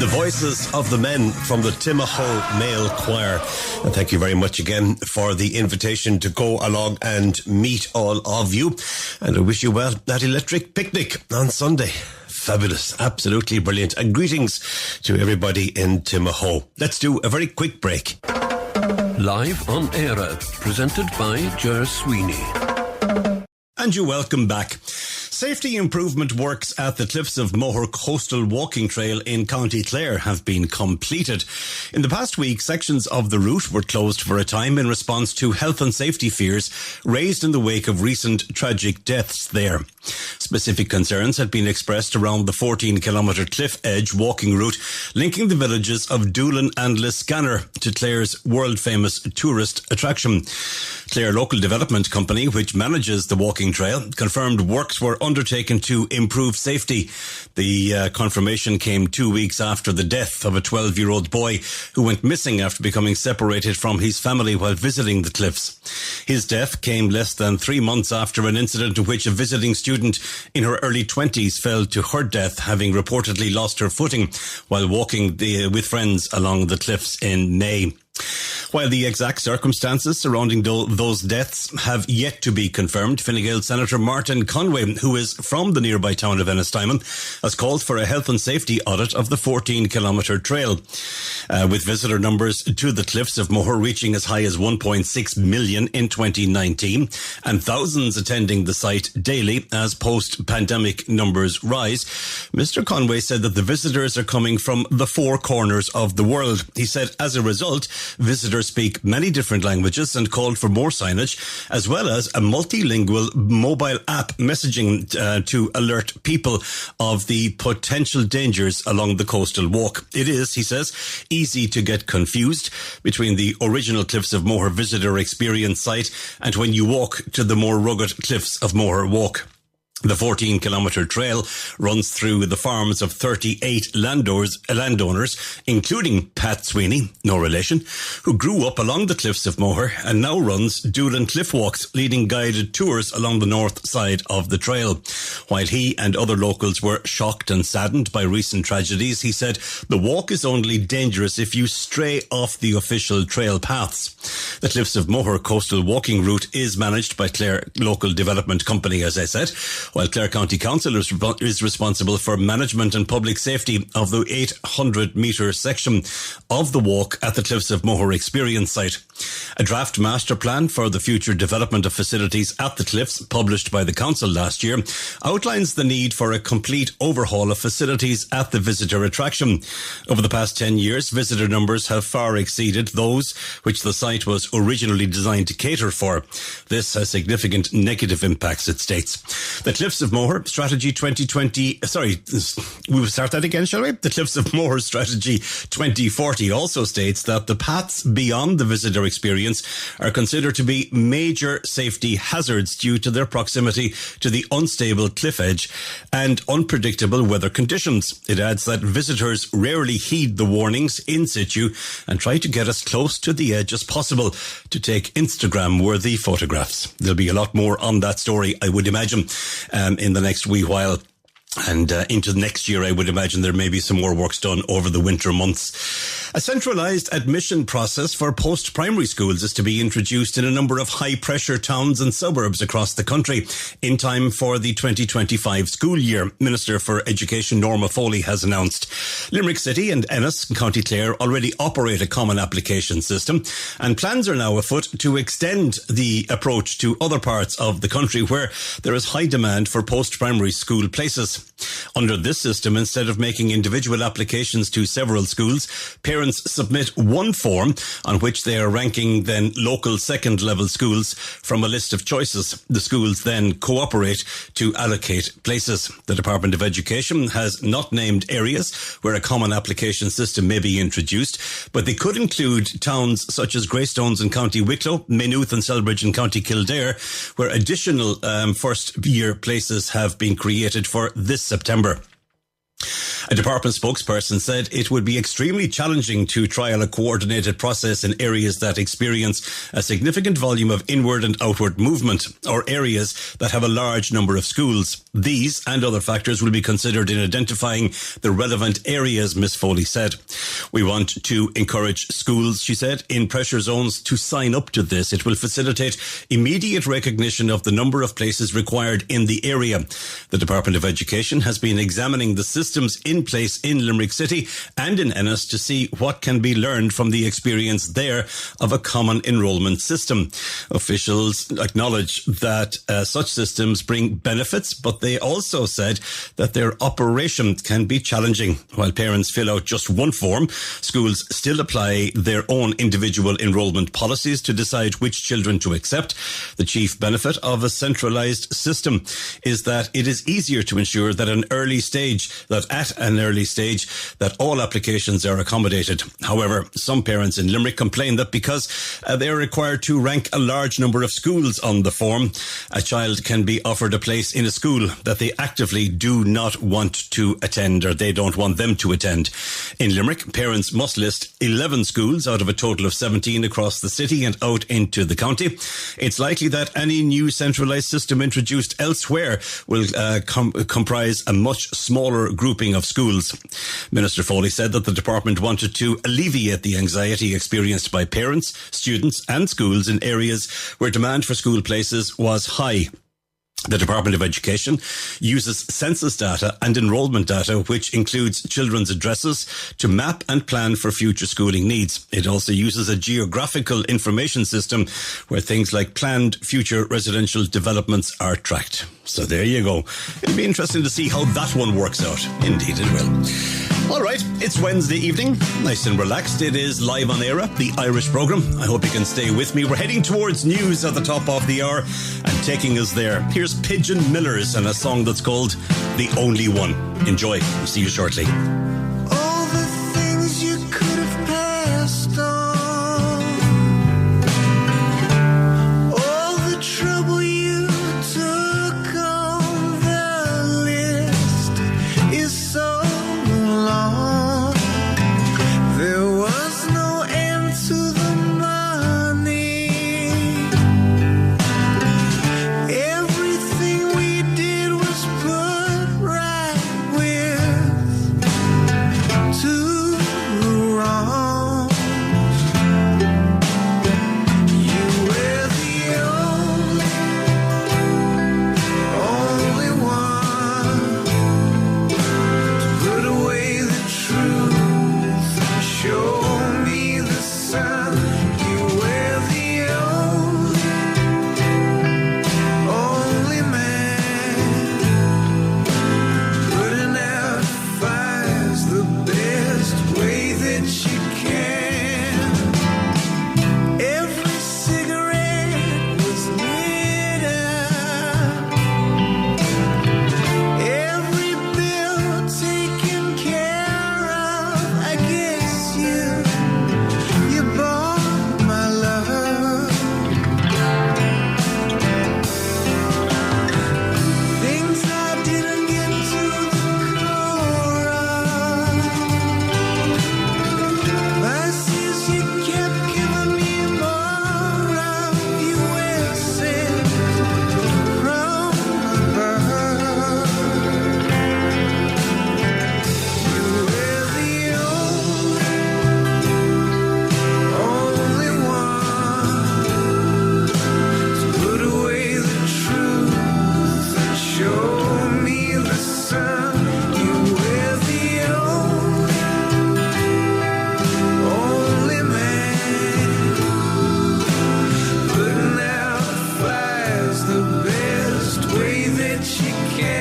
voices of the men from the Timahoe Male Choir. And thank you very much again for the invitation to go along and meet all of you. And I wish you well at Electric Picnic on Sunday. Fabulous, absolutely brilliant. And greetings to everybody in Timahoe. Let's do a very quick break. Live on Eire, presented by Ger Sweeney. And you're welcome back. Safety improvement works at the Cliffs of Moher Coastal Walking Trail in County Clare have been completed. In the past week, sections of the route were closed for a time in response to health and safety fears raised in the wake of recent tragic deaths there. Specific concerns had been expressed around the 14-kilometre cliff edge walking route linking the villages of Doolin and Liscannor to Clare's world-famous tourist attraction. Clare Local Development Company, which manages the walking trail, confirmed works were undertaken to improve safety. The confirmation came 2 weeks after the death of a 12-year-old boy who went missing after becoming separated from his family while visiting the cliffs. His death came less than 3 months after an incident in which a visiting student in her early 20s fell to her death, having reportedly lost her footing while walking with friends along the cliffs in May. While the exact circumstances surrounding those deaths have yet to be confirmed, Fine Gael Senator Martin Conway, who is from the nearby town of Ennistimon, has called for a health and safety audit of the 14-kilometre trail. With visitor numbers to the Cliffs of Moher reaching as high as 1.6 million in 2019 and thousands attending the site daily as post-pandemic numbers rise, Mr. Conway said that the visitors are coming from the four corners of the world. He said, as a result, visitors speak many different languages and called for more signage, as well as a multilingual mobile app messaging to alert people of the potential dangers along the coastal walk. It is, he says, easy to get confused between the original Cliffs of Moher visitor experience site and when you walk to the more rugged Cliffs of Moher walk. The 14-kilometre trail runs through the farms of 38 landowners, including Pat Sweeney, no relation, who grew up along the Cliffs of Moher and now runs Doolin Cliff Walks, leading guided tours along the north side of the trail. While he and other locals were shocked and saddened by recent tragedies, he said, the walk is only dangerous if you stray off the official trail paths. The Cliffs of Moher coastal walking route is managed by Clare Local Development Company, as I said, while Clare County Council is responsible for management and public safety of the 800-metre section of the walk at the Cliffs of Moher experience site. A draft master plan for the future development of facilities at the Cliffs, published by the Council last year, outlines the need for a complete overhaul of facilities at the visitor attraction. Over the past 10 years, visitor numbers have far exceeded those which the site was originally designed to cater for. This has significant negative impacts, it states. The Cliffs of Moher Strategy 2020, we will start that again, shall we? The Cliffs of Moher Strategy 2040 also states that the paths beyond the visitor experience are considered to be major safety hazards due to their proximity to the unstable cliff edge and unpredictable weather conditions. It adds that visitors rarely heed the warnings in situ and try to get as close to the edge as possible to take Instagram-worthy photographs. There'll be a lot more on that story, I would imagine, in the next wee while. And into next year, I would imagine there may be some more works done over the winter months. A centralised admission process for post-primary schools is to be introduced in a number of high-pressure towns and suburbs across the country in time for the 2025 school year. Minister for Education Norma Foley has announced. Limerick City and Ennis, County Clare, already operate a common application system, and plans are now afoot to extend the approach to other parts of the country where there is high demand for post-primary school places. Under this system, instead of making individual applications to several schools, parents submit one form on which they are ranking then local second-level schools from a list of choices. The schools then cooperate to allocate places. The Department of Education has not named areas where a common application system may be introduced, but they could include towns such as Greystones in County Wicklow, Maynooth and Selbridge in County Kildare, where additional first-year places have been created for this September. A department spokesperson said it would be extremely challenging to trial a coordinated process in areas that experience a significant volume of inward and outward movement, or areas that have a large number of schools. These and other factors will be considered in identifying the relevant areas, Ms. Foley said. We want to encourage schools, she said, in pressure zones to sign up to this. It will facilitate immediate recognition of the number of places required in the area. The Department of Education has been examining the systems in place in Limerick City and in Ennis to see what can be learned from the experience there of a common enrolment system. Officials acknowledge that such systems bring benefits, but they also said that their operation can be challenging. While parents fill out just one form, schools still apply their own individual enrolment policies to decide which children to accept. The chief benefit of a centralised system is that it is easier to ensure that at an early stage that all applications are accommodated. However, some parents in Limerick complain that because they are required to rank a large number of schools on the form, a child can be offered a place in a school that they actively do not want to attend, or they don't want them to attend. In Limerick, parents must list 11 schools out of a total of 17 across the city and out into the county. It's likely that any new centralised system introduced elsewhere will comprise a much smaller grouping of schools. Minister Foley said that the department wanted to alleviate the anxiety experienced by parents, students and schools in areas where demand for school places was high. The Department of Education uses census data and enrolment data, which includes children's addresses, to map and plan for future schooling needs. It also uses a geographical information system where things like planned future residential developments are tracked. So there you go. It'll be interesting to see how that one works out. Indeed it will. All right, it's Wednesday evening, nice and relaxed. It is live on Eire, the Irish programme. I hope you can stay with me. We're heading towards news at the top of the hour and taking us there. Here's Pigeon Millers and a song that's called The Only One. Enjoy. See you shortly. All the things you could have passed on, all the trouble you took on the list is so long. There was no end to the money. Everything we did was put right with two wrongs. You were the only one to put away the truth and show me the sun. You were the only man putting out fires the best way that you can. Every cigarette was lit up, every bill taken care of. I guess you bought my love. Things I didn't get to the core of. Vices you kept giving me more of. You were sent from above. You were the only one to put away the truth and show me the sun. You were the only man putting out fires the best way that you can.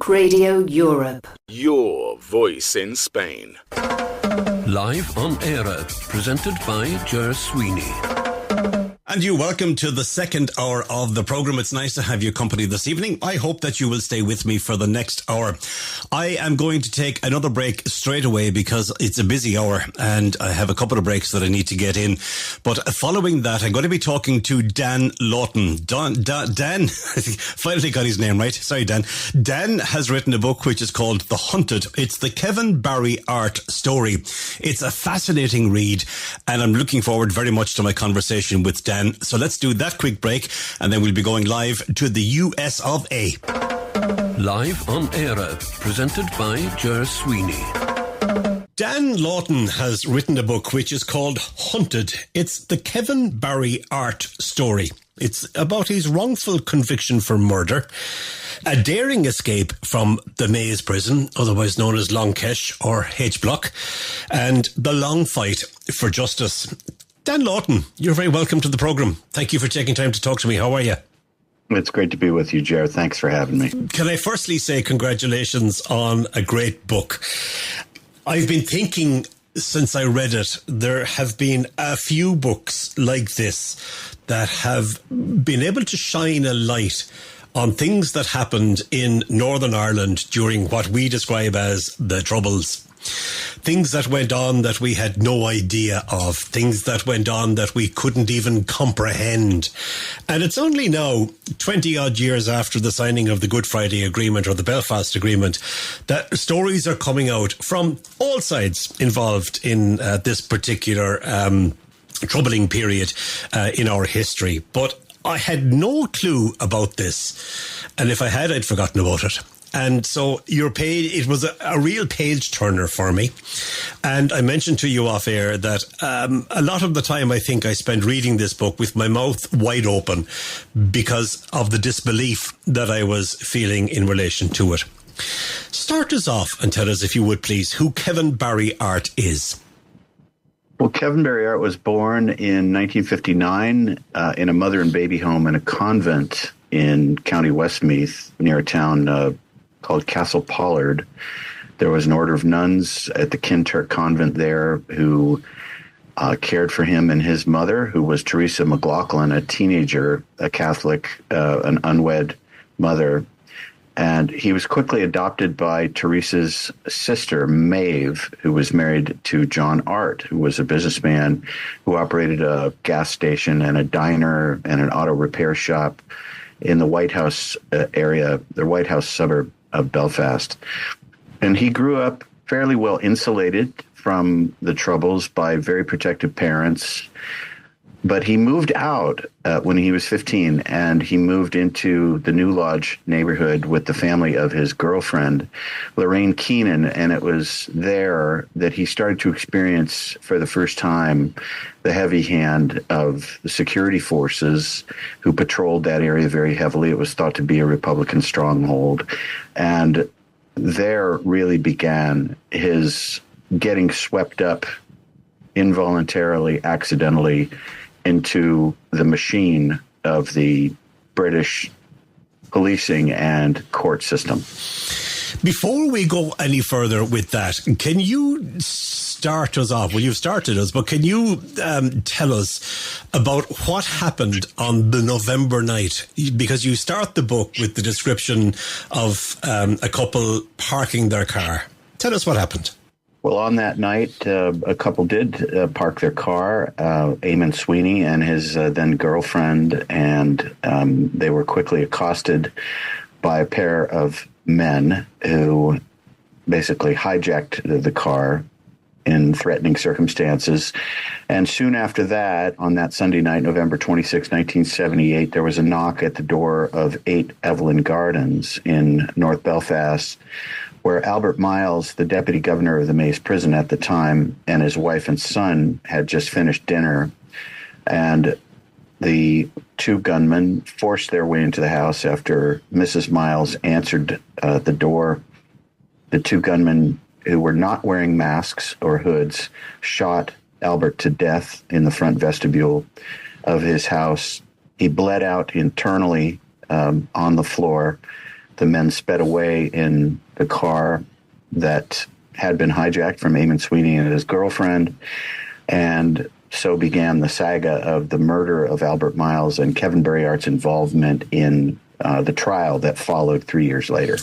Talk Radio Europe. Your voice in Spain. Live on Eire, presented by Ger Sweeney. And you're welcome to the second hour of the programme. It's nice to have your company this evening. I hope that you will stay with me for the next hour. I am going to take another break straight away because it's a busy hour and I have a couple of breaks that I need to get in. But following that, I'm going to be talking to Dan Lawton. Dan, finally got his name right. Sorry, Dan. Dan has written a book which is called The Hunted. It's the Kevin Barry art story. It's a fascinating read and I'm looking forward very much to my conversation with Dan. So let's do that quick break and then we'll be going live to the US of A. Live on Eire, presented by Ger Sweeney. Dan Lawton has written a book which is called Hunted. It's the Kevin Barry art story. It's about his wrongful conviction for murder, a daring escape from the Maze prison, otherwise known as Long Kesh or H-Block, and the long fight for justice. Dan Lawton, you're very welcome to the programme. Thank you for taking time to talk to me. How are you? It's great to be with you, Ger. Thanks for having me. Can I firstly say congratulations on a great book? I've been thinking since I read it, there have been a few books like this that have been able to shine a light on things that happened in Northern Ireland during what we describe as the Troubles. Things that went on that we had no idea of, things that went on that we couldn't even comprehend. And it's only now, 20 odd years after the signing of the Good Friday Agreement or the Belfast Agreement, that stories are coming out from all sides involved in this particular troubling period in our history. But I had no clue about this. And if I had, I'd forgotten about it. And so your page, it was a real page turner for me. And I mentioned to you off air that a lot of the time I think I spent reading this book with my mouth wide open because of the disbelief that I was feeling in relation to it. Start us off and tell us, if you would please, who Kevin Barry Art is. Well, Kevin Barry Art was born in 1959 in a mother and baby home in a convent in County Westmeath near a town called Castle Pollard. There was an order of nuns at the Kinturk convent there who cared for him and his mother, who was Teresa McLaughlin, a teenager, a Catholic, an unwed mother. And he was quickly adopted by Teresa's sister, Maeve, who was married to John Art, who was a businessman who operated a gas station and a diner and an auto repair shop in the White House area, the White House suburb of Belfast. And he grew up fairly well insulated from the Troubles by very protective parents. But he moved out when he was 15, and he moved into the New Lodge neighborhood with the family of his girlfriend, Lorraine Keenan, and it was there that he started to experience for the first time the heavy hand of the security forces who patrolled that area very heavily. It was thought to be a Republican stronghold, and there really began his getting swept up involuntarily, accidentally, into the machine of the British policing and court system. Before we go any further with that, can you start us off? Well, you've started us, but can you tell us about what happened on the November night? Because you start the book with the description of a couple parking their car. Tell us what happened. Well, on that night, a couple did park their car, Eamon Sweeney and his then girlfriend, and they were quickly accosted by a pair of men who basically hijacked the car in threatening circumstances. And soon after that, on that Sunday night, November 26, 1978, there was a knock at the door of 8 Evelyn Gardens in North Belfast, where Albert Miles, the deputy governor of the Maze prison at the time, and his wife and son had just finished dinner. And the 2 gunmen forced their way into the house after Mrs. Miles answered the door. The 2 gunmen, who were not wearing masks or hoods, shot Albert to death in the front vestibule of his house. He bled out internally on the floor. the men sped away in the car that had been hijacked from Eamon Sweeney and his girlfriend. And so began the saga of the murder of Albert Miles and Kevin Berryart's involvement in the trial that followed 3 years later.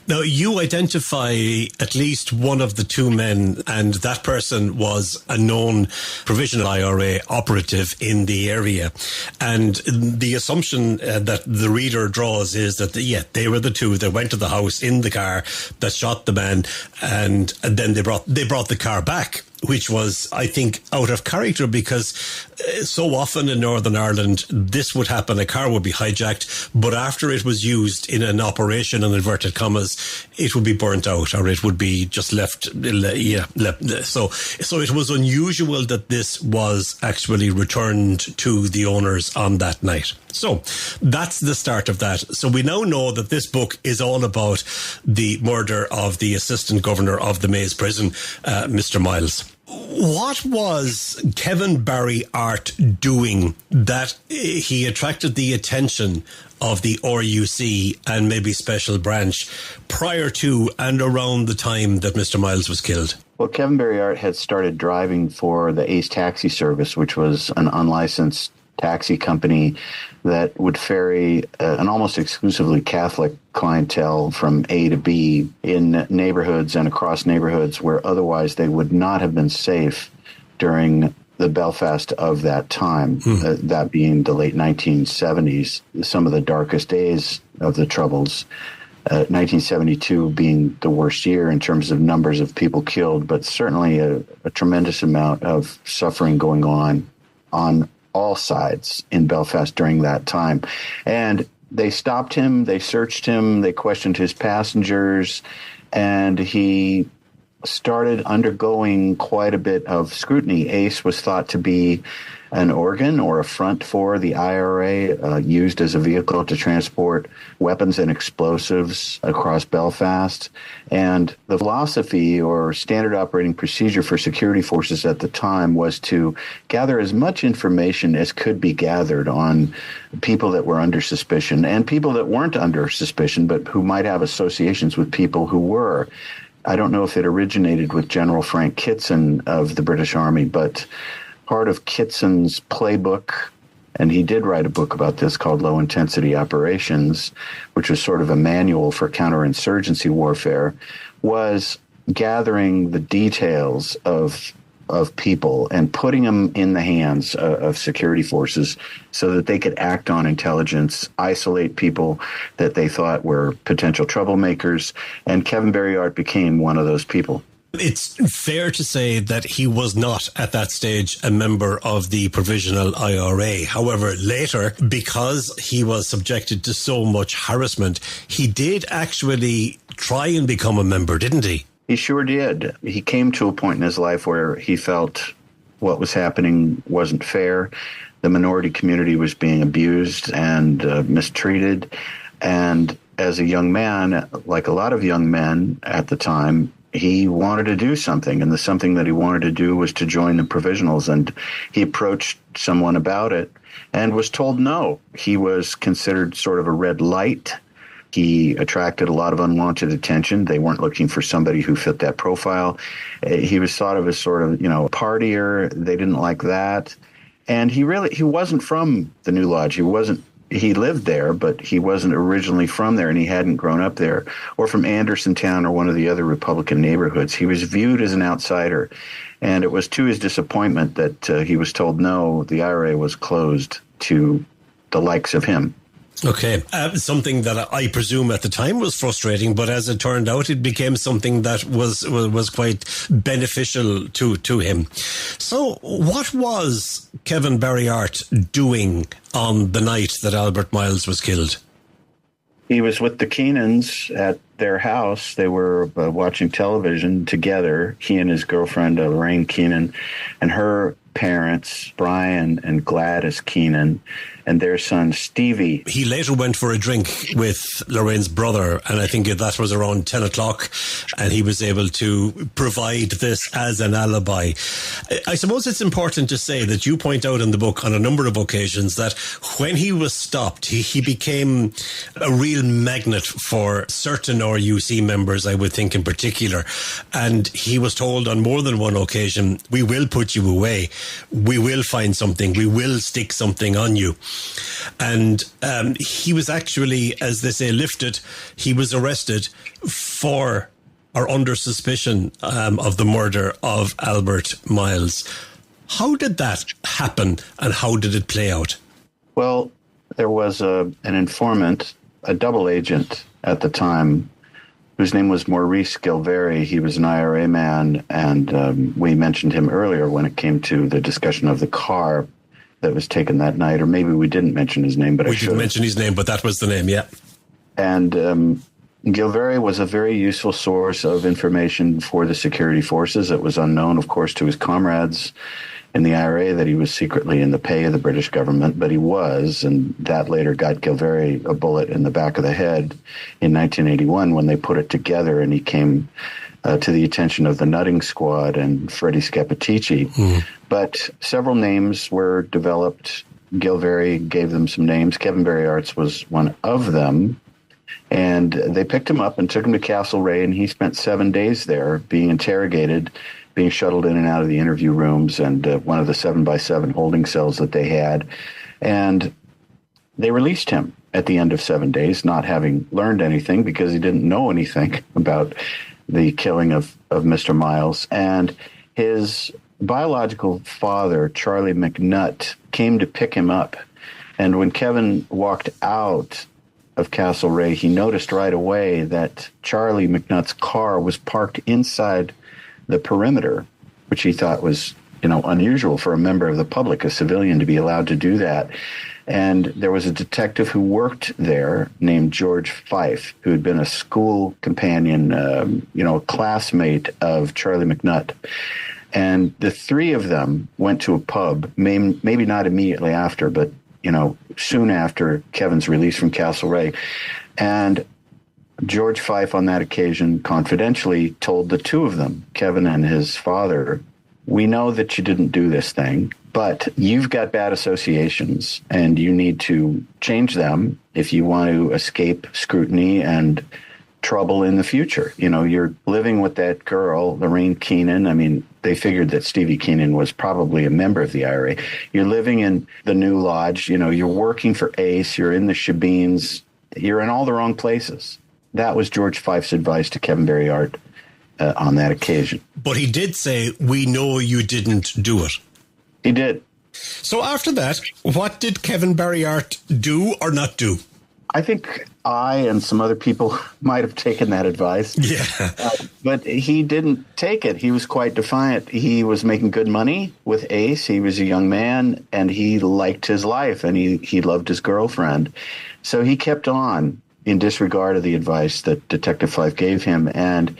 Now, you identify at least one of the two men, and that person was a known provisional IRA operative in the area. And the assumption that the reader draws is that, they were the two that went to the house in the car that shot the man, and then they brought the car back, which was, I think, out of character, because so often in Northern Ireland, this would happen. A car would be hijacked, but after it was used in an operation, in inverted commas, it would be burnt out, or it would be just left. So it was unusual that this was actually returned to the owners on that night. So that's the start of that. So we now know that this book is all about the murder of the assistant governor of the Maze prison, Mr. Miles. What was Kevin Berryart doing that he attracted the attention of the RUC and maybe Special Branch prior to and around the time that Mr. Miles was killed? Well, Kevin Berryart had started driving for the Ace Taxi Service, which was an unlicensed taxi company that would ferry an almost exclusively Catholic clientele from A to B in neighborhoods and across neighborhoods where otherwise they would not have been safe during the Belfast of that time, that being the late 1970s, some of the darkest days of the Troubles. 1972 being the worst year in terms of numbers of people killed, but certainly a tremendous amount of suffering going on all sides in Belfast during that time. And they stopped him, they searched him, they questioned his passengers, and he started undergoing quite a bit of scrutiny. Ace was thought to be an organ or a front for the IRA, used as a vehicle to transport weapons and explosives across Belfast. And the philosophy or standard operating procedure for security forces at the time was to gather as much information as could be gathered on people that were under suspicion and people that weren't under suspicion, but who might have associations with people who were. I don't know if it originated with General Frank Kitson of the British Army, but part of Kitson's playbook, and he did write a book about this called Low Intensity Operations, which was sort of a manual for counterinsurgency warfare, was gathering the details of people and putting them in the hands of security forces so that they could act on intelligence, isolate people that they thought were potential troublemakers. And Kevin Berryart became one of those people. It's fair to say that he was not at that stage a member of the Provisional IRA. However, later, because he was subjected to so much harassment, he did actually try and become a member, didn't he? He sure did. He came to a point in his life where he felt what was happening wasn't fair. The minority community was being abused and mistreated. And as a young man, like a lot of young men at the time, he wanted to do something. And the something that he wanted to do was to join the Provisionals. And he approached someone about it and was told no. He was considered sort of a red light. He attracted a lot of unwanted attention. They weren't looking for somebody who fit that profile. He was thought of as sort of, a partier. They didn't like that. And he wasn't from the New Lodge. He lived there, but he wasn't originally from there, and he hadn't grown up there, or from Andersontown or one of the other Republican neighborhoods. He was viewed as an outsider, and it was to his disappointment that he was told no, the IRA was closed to the likes of him. Okay. Something that I presume at the time was frustrating, but as it turned out, it became something that was quite beneficial to him. So what was Kevin Berryart doing on the night that Albert Miles was killed? He was with the Keenans at their house. They were watching television together, he and his girlfriend, Lorraine Keenan, and her parents, Brian and Gladys Keenan, and their son, Stevie. He later went for a drink with Lorraine's brother, and I think that was around 10 o'clock, and he was able to provide this as an alibi. I suppose it's important to say that you point out in the book on a number of occasions that when he was stopped, he became a real magnet for certain RUC members, I would think in particular, and he was told on more than one occasion, we will put you away, we will find something, we will stick something on you. And he was actually, as they say, lifted. He was arrested for or under suspicion of the murder of Albert Miles. How did that happen and how did it play out? Well, there was an informant, a double agent at the time, whose name was Maurice Gilveri. He was an IRA man, and we mentioned him earlier when it came to the discussion of the car that was taken that night, or maybe we didn't mention his name, but we didn't mention his name, but that was the name, yeah. And Gilveri was a very useful source of information for the security forces. It was unknown, of course, to his comrades in the IRA that he was secretly in the pay of the British government, but he was, and that later got Gilveri a bullet in the back of the head in 1981 when they put it together, and he came to the attention of the Nutting Squad and Freddie Scappaticci. But several names were developed. Gilveri gave them some names. Kevin Barry Arts was one of them. And they picked him up and took him to Castlereagh, and he spent 7 days there being interrogated, being shuttled in and out of the interview rooms and one of the 7x7 holding cells that they had. And they released him at the end of 7 days, not having learned anything because he didn't know anything about the killing of Mr. Miles. And his biological father, Charlie McNutt, came to pick him up. And when Kevin walked out of Castlereagh, he noticed right away that Charlie McNutt's car was parked inside the perimeter, which he thought was, unusual for a member of the public, a civilian, to be allowed to do that. And there was a detective who worked there named George Fife, who had been a school companion, a classmate of Charlie McNutt. And the three of them went to a pub, maybe not immediately after, but, soon after Kevin's release from Castlereagh. And George Fife on that occasion confidentially told the two of them, Kevin and his father, we know that you didn't do this thing, but you've got bad associations and you need to change them if you want to escape scrutiny and trouble in the future. You're living with that girl, Lorraine Keenan. I mean, they figured that Stevie Keenan was probably a member of the IRA. You're living in the New Lodge. You're working for Ace. You're in the Shebeens. You're in all the wrong places. That was George Fife's advice to Kevin Barry Art on that occasion. But he did say, we know you didn't do it. He did. So after that, what did Kevin Barry Art do or not do? I think I and some other people might have taken that advice. Yeah. But he didn't take it. He was quite defiant. He was making good money with Ace. He was a young man, and he liked his life, and he loved his girlfriend. So he kept on in disregard of the advice that Detective Fife gave him, and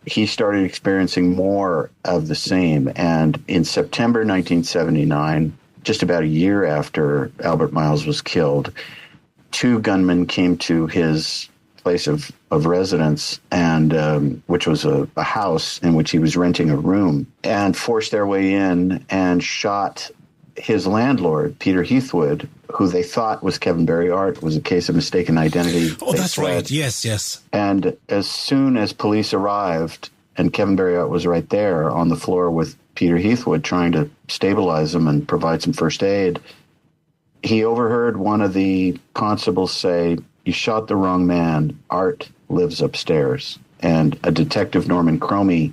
he started experiencing more of the same. And in September 1979, just about a year after Albert Miles was killed, two gunmen came to his place of residence, and which was a house in which he was renting a room, and forced their way in and shot his landlord, Peter Heathwood, who they thought was Kevin Barry Art. It was a case of mistaken identity. Oh, that's right. Yes. And as soon as police arrived, and Kevin Barry Art was right there on the floor with Peter Heathwood trying to stabilize him and provide some first aid, he overheard one of the constables say, "You shot the wrong man. Art lives upstairs." And a detective, Norman Cromie,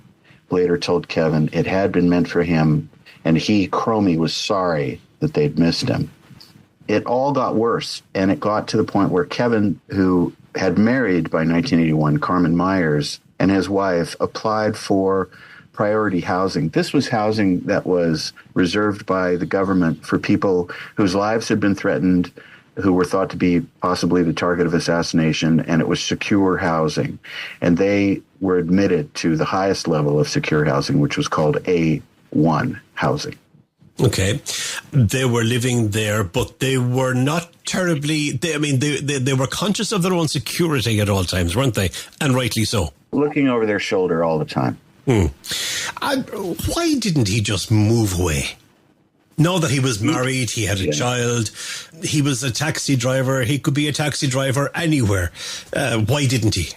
later told Kevin it had been meant for him, and he, Cromie, was sorry that they'd missed him. It all got worse, and it got to the point where Kevin, who had married by 1981 Carmen Myers, and his wife applied for priority housing. This was housing that was reserved by the government for people whose lives had been threatened, who were thought to be possibly the target of assassination, and it was secure housing. And they were admitted to the highest level of secure housing, which was called A1 housing. Okay. They were living there, but they were not terribly, they were conscious of their own security at all times, weren't they? And rightly so. Looking over their shoulder all the time. And why didn't he just move away? Now that he was married, he had a child, he was a taxi driver, he could be a taxi driver anywhere. Why didn't he?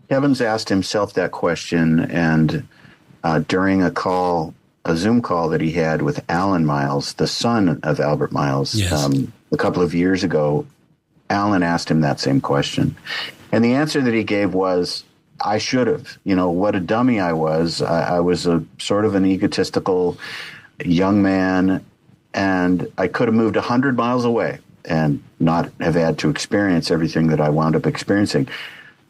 Kevin's asked himself that question, and during a Zoom call that he had with Alan Miles, the son of Albert Miles, a couple of years ago, Alan asked him that same question. And the answer that he gave was, I should have. What a dummy I was. I was a sort of an egotistical young man, and I could have moved 100 miles away and not have had to experience everything that I wound up experiencing.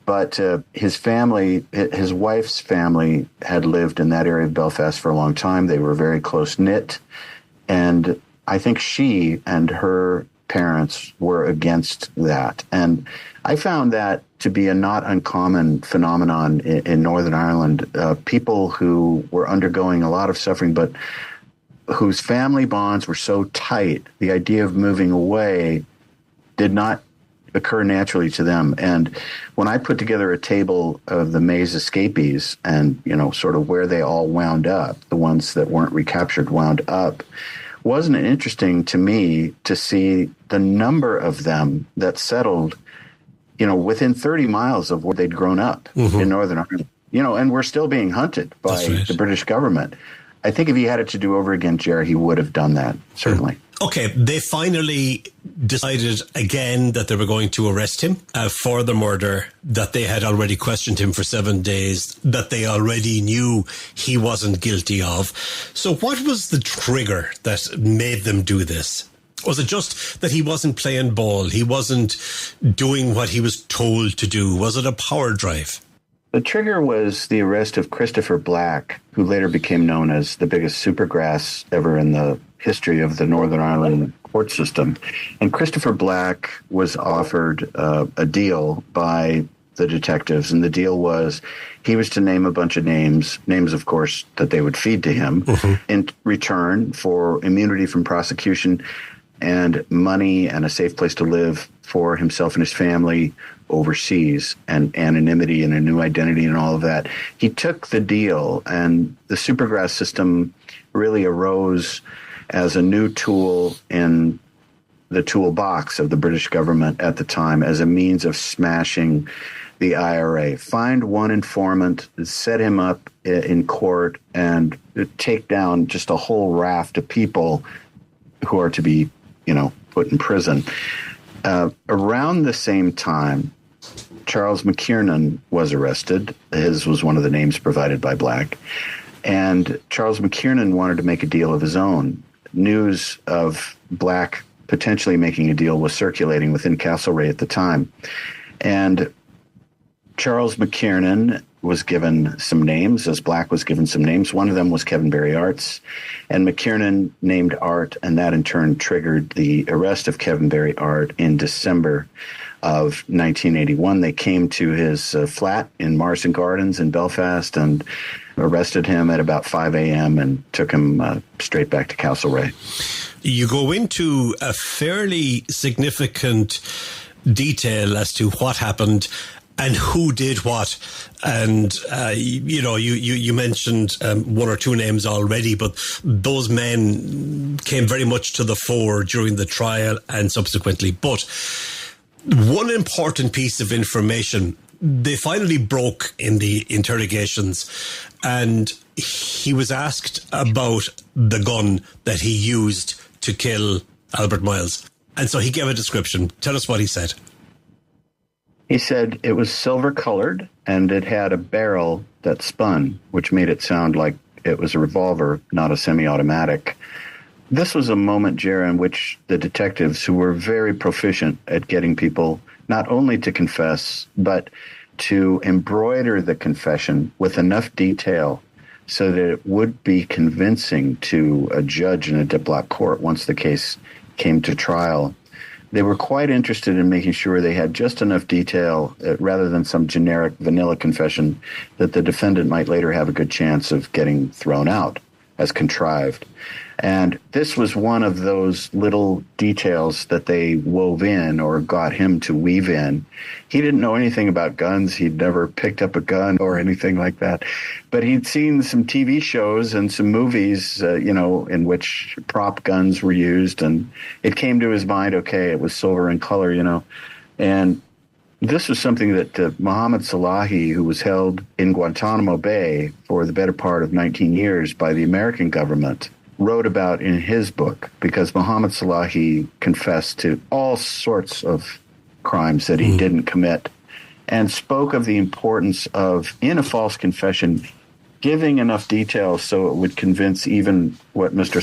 But his family, his wife's family, had lived in that area of Belfast for a long time. They were very close-knit. And I think she and her parents were against that. And I found that to be a not uncommon phenomenon in Northern Ireland. People who were undergoing a lot of suffering, but whose family bonds were so tight, the idea of moving away did not occur naturally to them. And when I put together a table of the Maze escapees and, sort of where they all wound up, the ones that weren't recaptured wound up, wasn't it interesting to me to see the number of them that settled, within 30 miles of where they'd grown up in Northern Ireland, and were still being hunted by the British government. I think if he had it to do over again, Ger, he would have done that, certainly. Okay, they finally decided again that they were going to arrest him for the murder, that they had already questioned him for 7 days, that they already knew he wasn't guilty of. So what was the trigger that made them do this? Was it just that he wasn't playing ball? He wasn't doing what he was told to do? Was it a power drive? The trigger was the arrest of Christopher Black, who later became known as the biggest supergrass ever in the history of the Northern Ireland court system. And Christopher Black was offered a deal by the detectives, and the deal was he was to name a bunch of names, of course, that they would feed to him in return for immunity from prosecution and money and a safe place to live for himself and his family overseas, and anonymity and a new identity and all of that. He took the deal, and the supergrass system really arose as a new tool in the toolbox of the British government at the time as a means of smashing the Eire. Find one informant, set him up in court, and take down just a whole raft of people who are to be, put in prison. Around the same time, Charles McKiernan was arrested. His was one of the names provided by Black. And Charles McKiernan wanted to make a deal of his own. News of Black potentially making a deal was circulating within Castlereagh at the time. And Charles McKiernan was given some names, as Black was given some names. One of them was Kevin Barry Arts, and McKiernan named Art, and that in turn triggered the arrest of Kevin Barry Art in December of 1981. They came to his flat in Marsden Gardens in Belfast and arrested him at about 5 a.m. and took him straight back to Castlereagh. You go into a fairly significant detail as to what happened and who did what. And, you mentioned one or two names already, but those men came very much to the fore during the trial and subsequently. But one important piece of information, they finally broke in the interrogations, and he was asked about the gun that he used to kill Albert Miles. And so he gave a description. Tell us what he said. He said it was silver-colored, and it had a barrel that spun, which made it sound like it was a revolver, not a semi-automatic. This was a moment, Ger, in which the detectives, who were very proficient at getting people not only to confess, but to embroider the confession with enough detail so that it would be convincing to a judge in a diplomat court once the case came to trial, they were quite interested in making sure they had just enough detail, rather than some generic vanilla confession, that the defendant might later have a good chance of getting thrown out as contrived. And this was one of those little details that they wove in, or got him to weave in. He didn't know anything about guns. He'd never picked up a gun or anything like that. But he'd seen some TV shows and some movies, in which prop guns were used. And it came to his mind, okay, it was silver in color, And this was something that Mohammed Salahi, who was held in Guantanamo Bay for the better part of 19 years by the American government, wrote about in his book, because Mohammed Salahi confessed to all sorts of crimes that he didn't commit, and spoke of the importance of, in a false confession, giving enough details so it would convince even what Mr.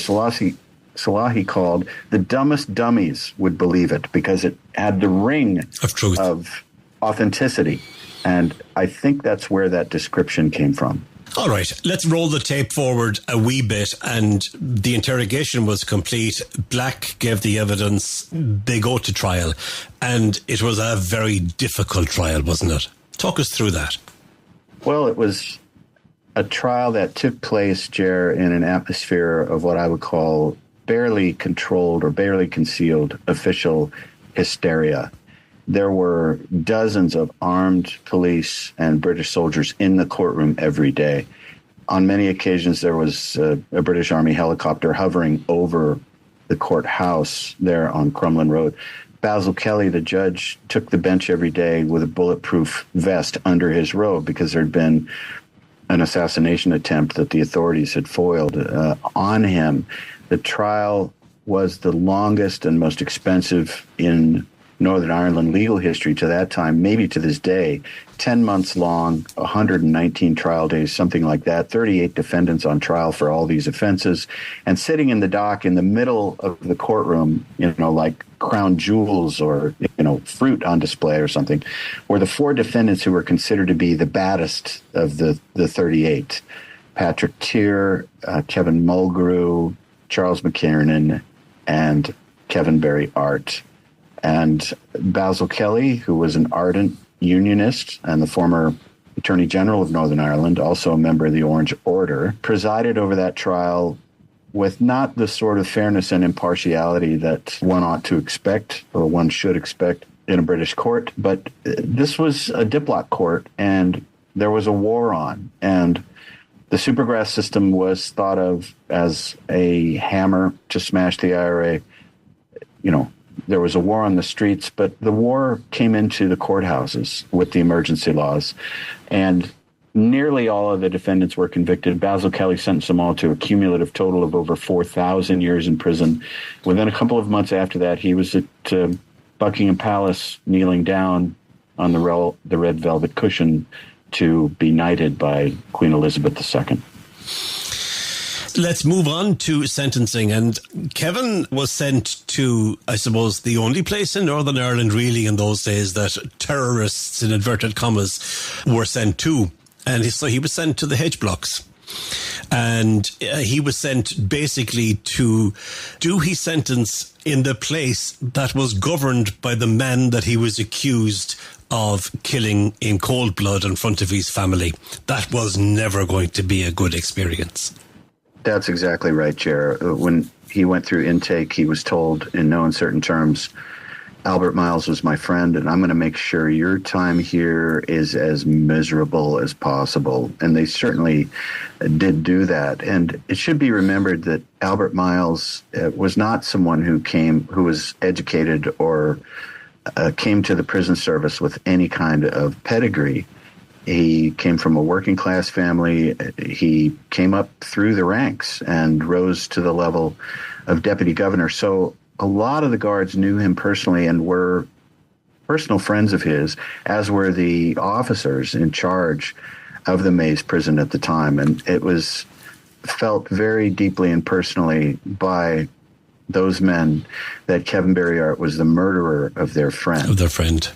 Salahi called the dumbest dummies would believe it, because it had the ring of truth, of authenticity. And I think that's where that description came from. All right, let's roll the tape forward a wee bit. And the interrogation was complete. Black gave the evidence. They go to trial. And it was a very difficult trial, wasn't it? Talk us through that. Well, it was a trial that took place, Ger, in an atmosphere of what I would call barely controlled or barely concealed official hysteria. There were dozens of armed police and British soldiers in the courtroom every day. On many occasions, there was a British Army helicopter hovering over the courthouse there on Crumlin Road. Basil Kelly, the judge, took the bench every day with a bulletproof vest under his robe, because there had been an assassination attempt that the authorities had foiled on him. The trial was the longest and most expensive in Northern Ireland legal history to that time, maybe to this day. 10 months long, 119 trial days, something like that, 38 defendants on trial for all these offenses. And sitting in the dock in the middle of the courtroom, like crown jewels or, fruit on display or something, were the 4 defendants who were considered to be the baddest of the 38. Patrick Tier, Kevin Mulgrew, Charles McKiernan, and Kevin Barry Art. And Basil Kelly, who was an ardent unionist and the former Attorney General of Northern Ireland, also a member of the Orange Order, presided over that trial with not the sort of fairness and impartiality that one ought to expect, or one should expect in a British court. But this was a diplomat court, and there was a war on. And the supergrass system was thought of as a hammer to smash the IRA. There was a war on the streets, but the war came into the courthouses with the emergency laws, and nearly all of the defendants were convicted. Basil Kelly sentenced them all to a cumulative total of over 4,000 years in prison. Within a couple of months after that, he was at Buckingham Palace kneeling down on the red velvet cushion to be knighted by Queen Elizabeth II. Let's move on to sentencing. And Kevin was sent to, I suppose, the only place in Northern Ireland really in those days that terrorists, in inverted commas, were sent to. And so he was sent to the hedge blocks. And he was sent basically to do his sentence in the place that was governed by the man that he was accused of killing in cold blood in front of his family. That was never going to be a good experience. That's exactly right, Ger. When he went through intake, he was told in no uncertain terms, Albert Miles was my friend, and I'm going to make sure your time here is as miserable as possible. And they certainly did do that. And it should be remembered that Albert Miles was not someone who was educated or came to the prison service with any kind of pedigree. He came from a working class family. He came up through the ranks and rose to the level of deputy governor. So a lot of the guards knew him personally and were personal friends of his, as were the officers in charge of the Maze prison at the time. And it was felt very deeply and personally by those men that Kevin Barry Art was the murderer of their friend.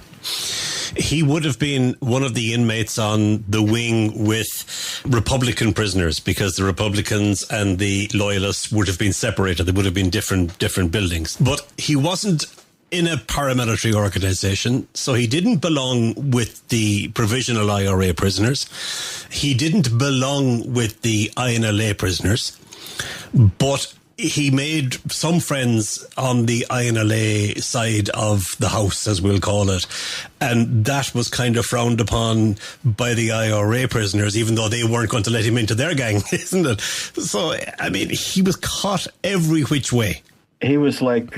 He would have been one of the inmates on the wing with Republican prisoners, because the Republicans and the Loyalists would have been separated. They would have been different buildings. But he wasn't in a paramilitary organization, so he didn't belong with the provisional IRA prisoners. He didn't belong with the INLA prisoners, but he made some friends on the INLA side of the house, as we'll call it, and that was kind of frowned upon by the IRA prisoners, even though they weren't going to let him into their gang, isn't it? So, I mean, he was caught every which way. He was like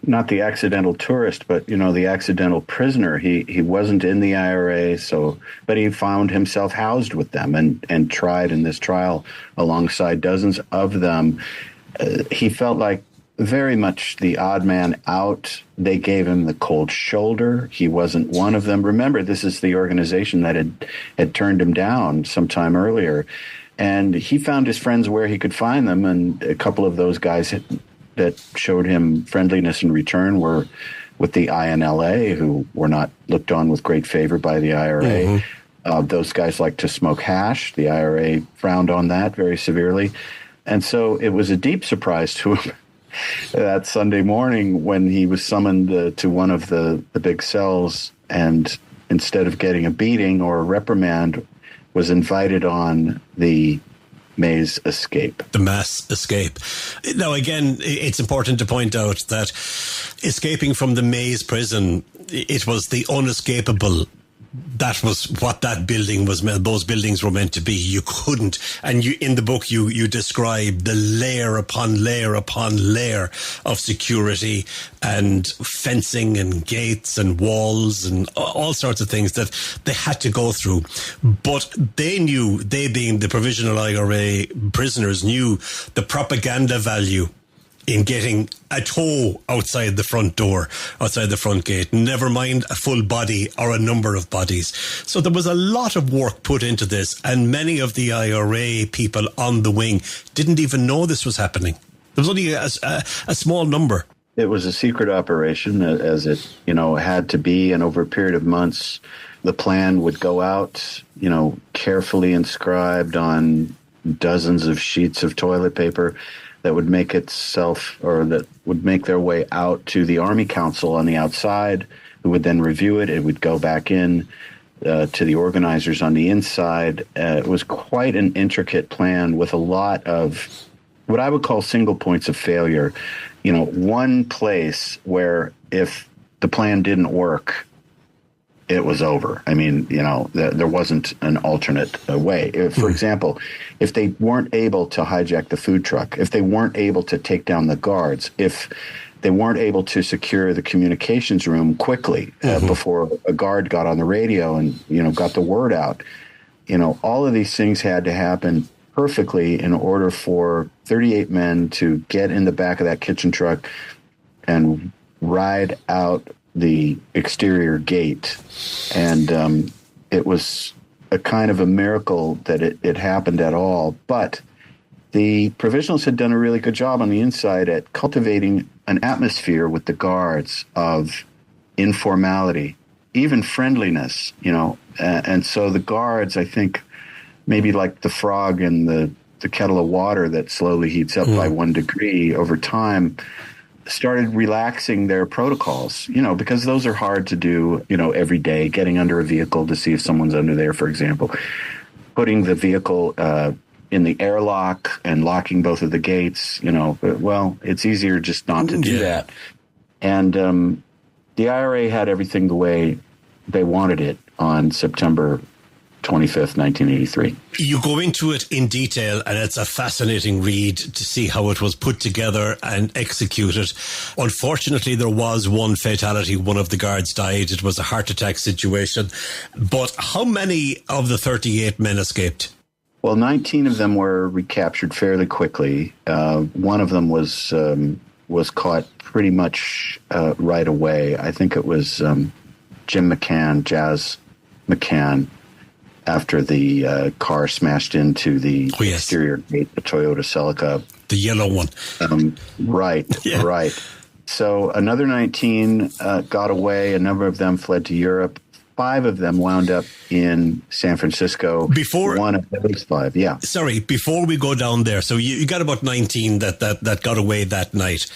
not the accidental tourist, but the accidental prisoner. He wasn't in the IRA, but he found himself housed with them and tried in this trial alongside dozens of them. He felt like very much the odd man out. They gave him the cold shoulder. He wasn't one of them. Remember, this is the organization that had turned him down sometime earlier. And he found his friends where he could find them. And a couple of those guys that showed him friendliness in return were with the INLA, who were not looked on with great favor by the IRA. Those guys like to smoke hash. The IRA frowned on that very severely. And so it was a deep surprise to him that Sunday morning when he was summoned to one of the big cells, and instead of getting a beating or a reprimand, was invited on the maze escape. The mass escape. Now, again, it's important to point out that escaping from the maze prison, it was the unescapable. That was what that building was. Those buildings were meant to be. You couldn't, and in the book you describe the layer upon layer upon layer of security and fencing and gates and walls and all sorts of things that they had to go through. But they being the provisional IRA prisoners, knew the propaganda value in getting a toe outside the front door, outside the front gate, never mind a full body or a number of bodies. So there was a lot of work put into this, and many of the IRA people on the wing didn't even know this was happening. There was only a small number. It was a secret operation, as it had to be, and over a period of months, the plan would go out, carefully inscribed on dozens of sheets of toilet paper that would make their way out to the Army Council on the outside, who would then review it. It would go back in to the organizers on the inside. It was quite an intricate plan with a lot of what I would call single points of failure. One place where if the plan didn't work, it was over. I mean, there wasn't an alternate way. For example, if they weren't able to hijack the food truck, if they weren't able to take down the guards, if they weren't able to secure the communications room quickly before a guard got on the radio and, got the word out, all of these things had to happen perfectly in order for 38 men to get in the back of that kitchen truck and ride out the exterior gate. And it was a kind of a miracle that it happened at all. But the provisionals had done a really good job on the inside at cultivating an atmosphere with the guards of informality, even friendliness, and so the guards, I think, maybe like the frog in the kettle of water that slowly heats up by 1 degree over time, started relaxing their protocols, because those are hard to do, every day, getting under a vehicle to see if someone's under there, for example, putting the vehicle in the airlock and locking both of the gates, well, it's easier just not to do that. And the IRA had everything the way they wanted it on September 25th, 1983. You go into it in detail, and it's a fascinating read to see how it was put together and executed. Unfortunately, there was one fatality. One of the guards died. It was a heart attack situation. But how many of the 38 men escaped? Well, 19 of them were recaptured fairly quickly. One of them was caught pretty much right away. I think it was Jim McCann, Jazz McCann, after the car smashed into the exterior gate, the Toyota Celica. The yellow one. Right. So another 19 got away. A number of them fled to Europe. 5 of them wound up in San Francisco. One of at least 5, yeah. Sorry, before we go down there, so you got about 19 that got away that night.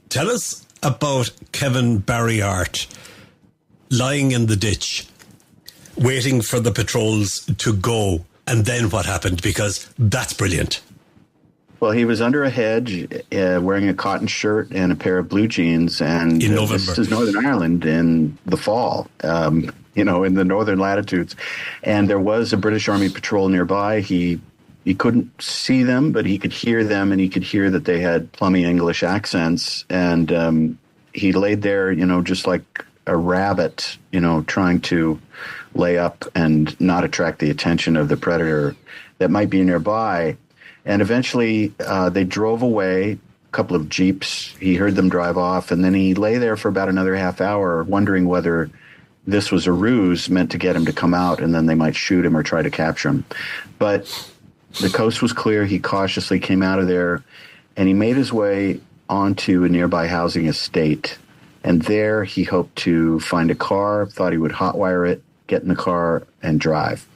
Tell us about Kevin Barryart lying in the ditch, waiting for the patrols to go, and then what happened? Because that's brilliant. Well, he was under a hedge, wearing a cotton shirt and a pair of blue jeans, and in November. This is Northern Ireland in the fall, in the northern latitudes, and there was a British Army patrol nearby. He couldn't see them, but he could hear them, and he could hear that they had plummy English accents, and he laid there, just like a rabbit, trying to lay up and not attract the attention of the predator that might be nearby. And eventually they drove away, a couple of jeeps. He heard them drive off, and then he lay there for about another half hour wondering whether this was a ruse meant to get him to come out, and then they might shoot him or try to capture him. But the coast was clear. He cautiously came out of there, and he made his way onto a nearby housing estate. And there he hoped to find a car, thought he would hotwire it, get in the car, and drive.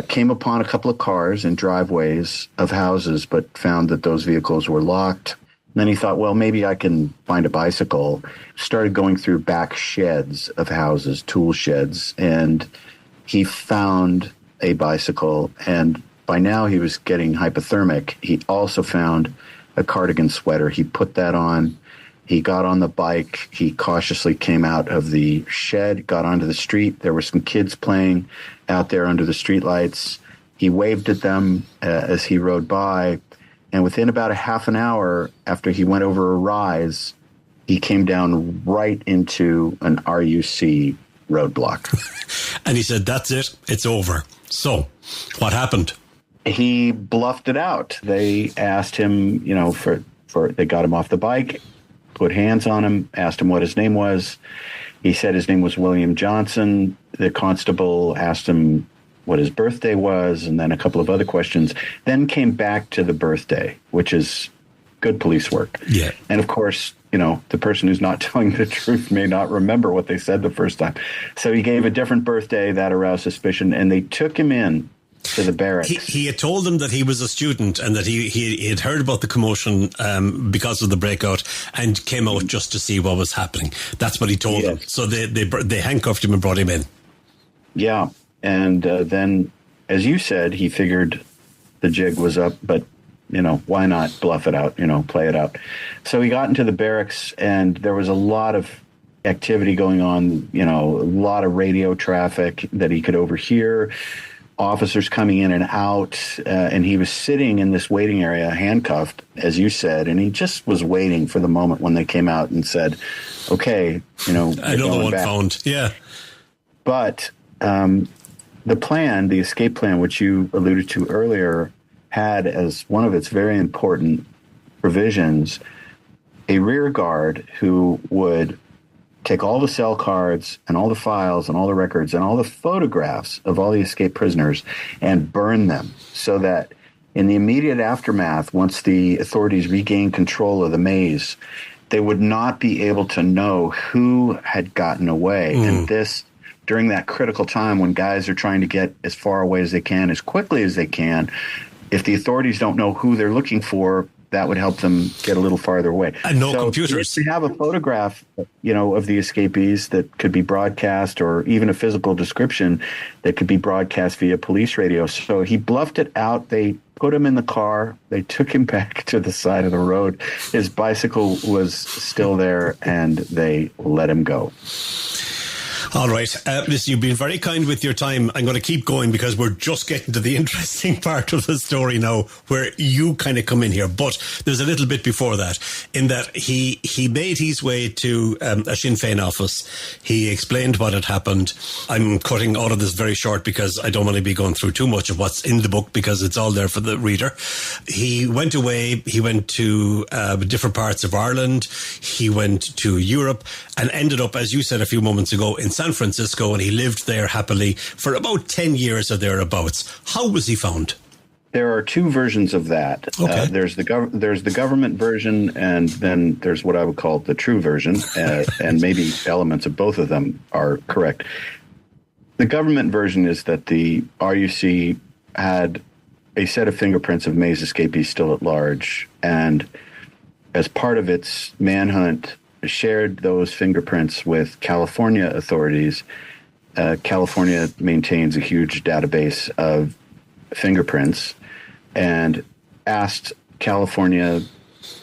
Came upon a couple of cars in driveways of houses, but found that those vehicles were locked. And then he thought, well, maybe I can find a bicycle. Started going through back sheds of houses, tool sheds, and he found a bicycle. And by now he was getting hypothermic. He also found a cardigan sweater. He put that on. He got on the bike. He cautiously came out of the shed, got onto the street. There were some kids playing out there under the streetlights. He waved at them as he rode by. And within about a half an hour after he went over a rise, he came down right into an RUC roadblock. And he said, that's it. It's over. So what happened? He bluffed it out. They asked him, they got him off the bike, put hands on him, asked him what his name was. He said his name was William Johnson. The constable asked him what his birthday was, and then a couple of other questions. Then came back to the birthday, which is good police work. Yeah. And of course, the person who's not telling the truth may not remember what they said the first time. So he gave a different birthday that aroused suspicion, and they took him in to the barracks. He had told them that he was a student and that he had heard about the commotion because of the breakout and came out just to see what was happening. That's what he told them. So they handcuffed him and brought him in. Yeah. And then, as you said, he figured the jig was up, but, why not bluff it out, play it out. So he got into the barracks, and there was a lot of activity going on, a lot of radio traffic that he could overhear. Officers coming in and out, and he was sitting in this waiting area, handcuffed, as you said, and he just was waiting for the moment when they came out and said, okay, another one back. Found. Yeah. But the escape plan, which you alluded to earlier, had as one of its very important provisions a rear guard who would take all the cell cards and all the files and all the records and all the photographs of all the escaped prisoners and burn them, so that in the immediate aftermath, once the authorities regained control of the maze, they would not be able to know who had gotten away. And this, during that critical time when guys are trying to get as far away as they can, as quickly as they can, if the authorities don't know who they're looking for, that would help them get a little farther away. And no computers. To have a photograph, of the escapees that could be broadcast, or even a physical description that could be broadcast via police radio. So he bluffed it out. They put him in the car. They took him back to the side of the road. His bicycle was still there, and they let him go. All right. Listen, you've been very kind with your time. I'm going to keep going because we're just getting to the interesting part of the story now, where you kind of come in here. But there's a little bit before that, in that he made his way to a Sinn Féin office. He explained what had happened. I'm cutting all of this very short because I don't want to be going through too much of what's in the book, because it's all there for the reader. He went away. He went to different parts of Ireland. He went to Europe and ended up, as you said a few moments ago, in San Francisco, and he lived there happily for about 10 years or thereabouts. How was he found? There are two versions of that. Okay. There's the government version, and then there's what I would call the true version, and maybe elements of both of them are correct. The government version is that the RUC had a set of fingerprints of maze escapees still at large, and as part of its manhunt, shared those fingerprints with California authorities. California maintains a huge database of fingerprints, and asked California's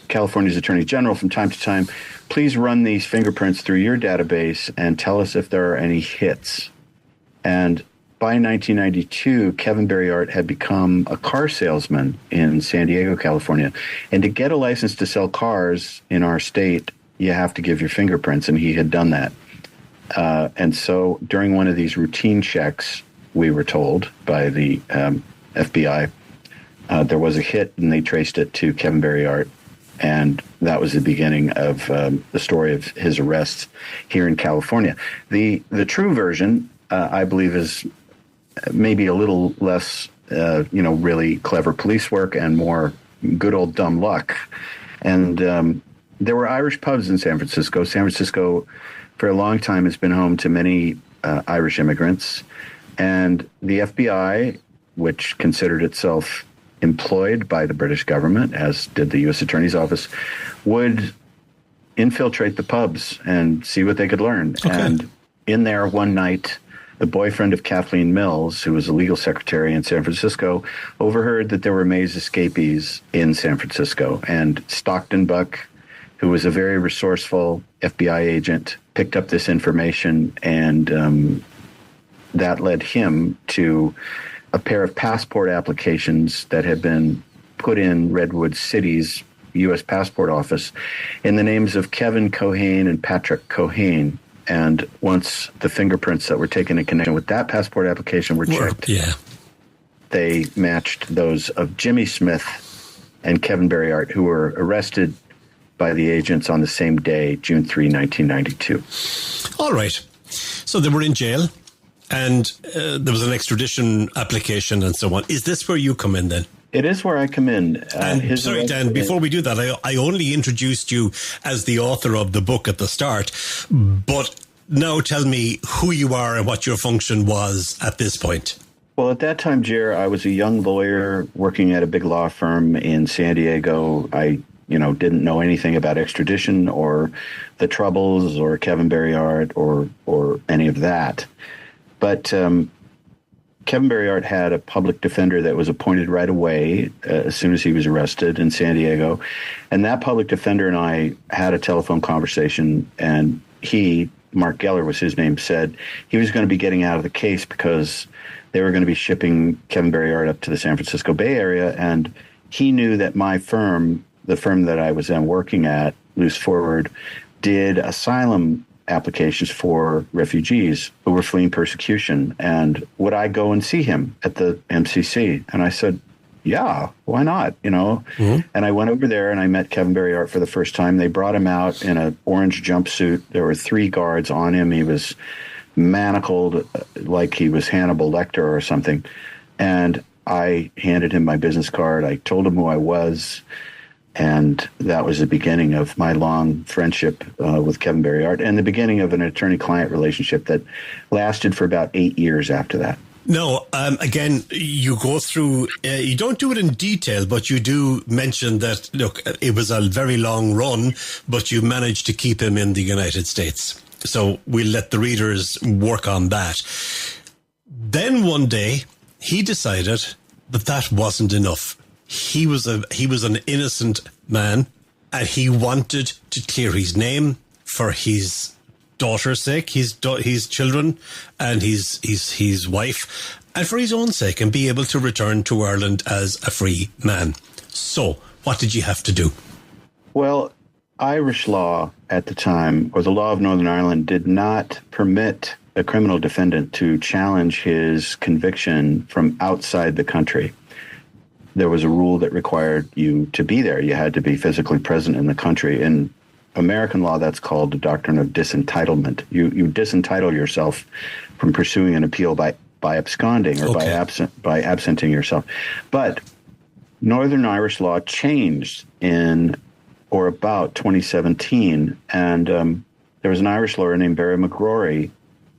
Attorney General from time to time, please run these fingerprints through your database and tell us if there are any hits. And by 1992, Kevin Berryart had become a car salesman in San Diego, California. And to get a license to sell cars in our state, you have to give your fingerprints, and he had done that. And so during one of these routine checks, we were told by the FBI, there was a hit, and they traced it to Kevin Berryart. And that was the beginning of the story of his arrest here in California. The true version, I believe, is maybe a little less, really clever police work and more good old dumb luck. And there were Irish pubs in San Francisco. San Francisco, for a long time, has been home to many Irish immigrants. And the FBI, which considered itself employed by the British government, as did the U.S. Attorney's Office, would infiltrate the pubs and see what they could learn. Okay. And in there one night, the boyfriend of Kathleen Mills, who was a legal secretary in San Francisco, overheard that there were Mays escapees in San Francisco. And Stockton Buck, who was a very resourceful FBI agent, picked up this information, and that led him to a pair of passport applications that had been put in Redwood City's U.S. passport office in the names of Kevin Cohane and Patrick Cohane. And once the fingerprints that were taken in connection with that passport application were checked, they matched those of Jimmy Smith and Kevin Berryart, who were arrested by the agents on the same day, June 3, 1992. All right. So they were in jail, and there was an extradition application and so on. Is this where you come in then? It is where I come in. Sorry, Dan, before we do that, I only introduced you as the author of the book at the start, but now tell me who you are and what your function was at this point. Well, at that time, Ger, I was a young lawyer working at a big law firm in San Diego. I didn't know anything about extradition or the Troubles or Kevin Berryart or any of that. But Kevin Berryart had a public defender that was appointed right away as soon as he was arrested in San Diego. And that public defender and I had a telephone conversation, and he, Mark Geller was his name, said he was going to be getting out of the case because they were going to be shipping Kevin Berryart up to the San Francisco Bay Area. And he knew that my firm, the firm that I was then working at, Loose Forward, did asylum applications for refugees who were fleeing persecution. And would I go and see him at the MCC? And I said, yeah, why not? Mm-hmm. And I went over there and I met Kevin Berryart for the first time. They brought him out in an orange jumpsuit. There were 3 guards on him. He was manacled like he was Hannibal Lecter or something. And I handed him my business card. I told him who I was. And that was the beginning of my long friendship with Kevin Berryart, and the beginning of an attorney-client relationship that lasted for about 8 years after that. No, again, you go through, you don't do it in detail, but you do mention that, look, it was a very long run, but you managed to keep him in the United States. So we'll let the readers work on that. Then one day, he decided that that wasn't enough. He was an innocent man, and he wanted to clear his name for his daughter's sake, his children, and his wife, and for his own sake, and be able to return to Ireland as a free man. So, what did you have to do? Well, Irish law at the time, or the law of Northern Ireland, did not permit a criminal defendant to challenge his conviction from outside the country. There was a rule that required you to be there. You had to be physically present in the country. In American law, that's called the doctrine of disentitlement. You disentitle yourself from pursuing an appeal by absconding or by absenting yourself. But Northern Irish law changed in or about 2017, and there was an Irish lawyer named Barry McGrory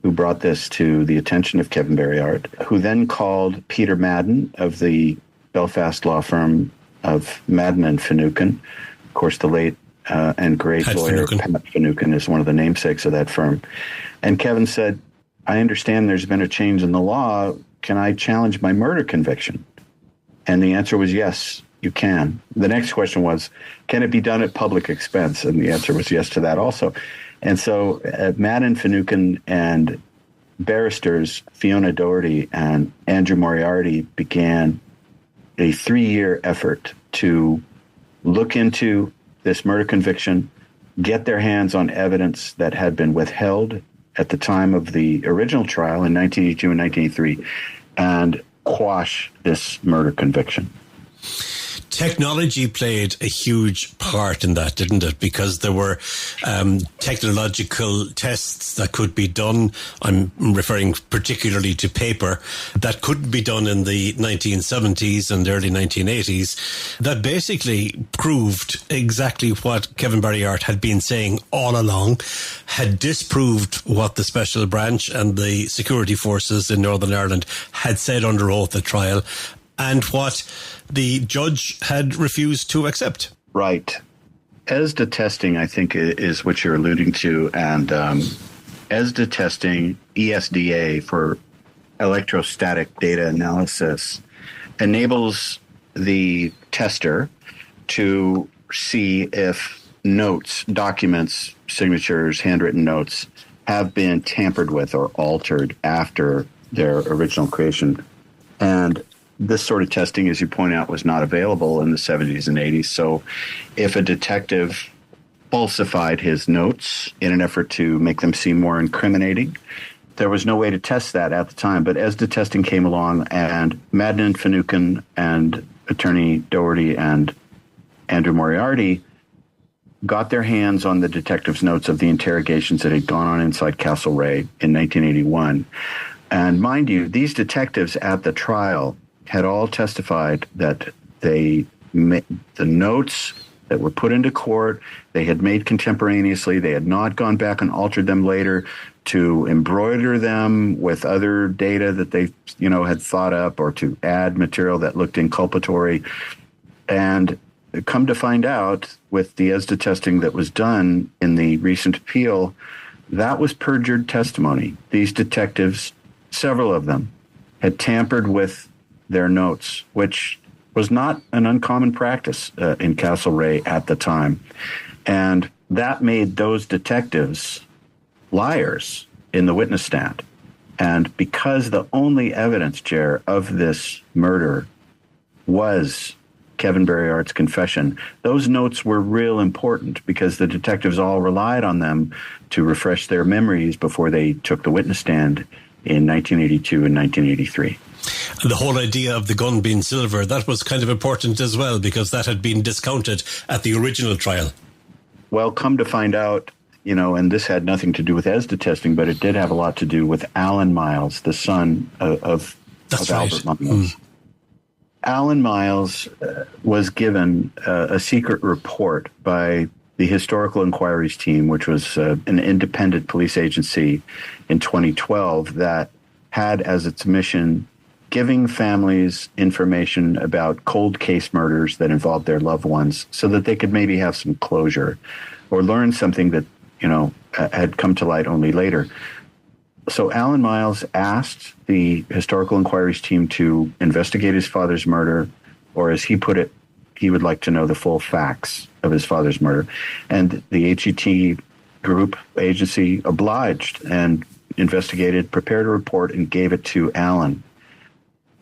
who brought this to the attention of Kevin Berryart, who then called Peter Madden of the Belfast law firm of Madden and Finucane. Of course, the late and great Pat lawyer Finucane. Pat Finucane is one of the namesakes of that firm. And Kevin said, I understand there's been a change in the law. Can I challenge my murder conviction? And the answer was yes, you can. The next question was, can it be done at public expense? And the answer was yes to that also. And so Madden Finucane and barristers Fiona Doherty and Andrew Moriarty began a 3-year effort to look into this murder conviction, get their hands on evidence that had been withheld at the time of the original trial in 1982 and 1983, and quash this murder conviction. Technology played a huge part in that, didn't it? Because there were technological tests that could be done. I'm referring particularly to paper that couldn't be done in the 1970s and early 1980s that basically proved exactly what Kevin Barry Art had been saying all along, had disproved what the special branch and the security forces in Northern Ireland had said under oath at trial, and what the judge had refused to accept. Right. ESDA testing, I think, is what you're alluding to. And ESDA testing, ESDA for electrostatic data analysis, enables the tester to see if notes, documents, signatures, handwritten notes have been tampered with or altered after their original creation. And this sort of testing, as you point out, was not available in the 70s and 80s. So if a detective falsified his notes in an effort to make them seem more incriminating, there was no way to test that at the time. But as the testing came along, and Madden Finucane and attorney Doherty and Andrew Moriarty got their hands on the detective's notes of the interrogations that had gone on inside Castlereagh in 1981. And mind you, these detectives at the trial had all testified that the notes that were put into court, they had made contemporaneously. They had not gone back and altered them later to embroider them with other data that they, had thought up, or to add material that looked inculpatory. And come to find out, with the ESDA testing that was done in the recent appeal, that was perjured testimony. These detectives, several of them, had tampered with their notes, which was not an uncommon practice in Castlereagh at the time. And that made those detectives liars in the witness stand. And because the only evidence, Ger, of this murder was Kevin Barry Art's confession, those notes were real important because the detectives all relied on them to refresh their memories before they took the witness stand in 1982 and 1983. And the whole idea of the gun being silver, that was kind of important as well, because that had been discounted at the original trial. Well, come to find out, and this had nothing to do with ESDA testing, but it did have a lot to do with Alan Miles, the son of Albert Miles. Alan Miles was given a secret report by the Historical Inquiries Team, which was an independent police agency in 2012 that had as its mission giving families information about cold case murders that involved their loved ones so that they could maybe have some closure or learn something that, had come to light only later. So Alan Miles asked the Historical Inquiries Team to investigate his father's murder, or as he put it, he would like to know the full facts of his father's murder. And the HET group agency obliged and investigated, prepared a report, and gave it to Alan.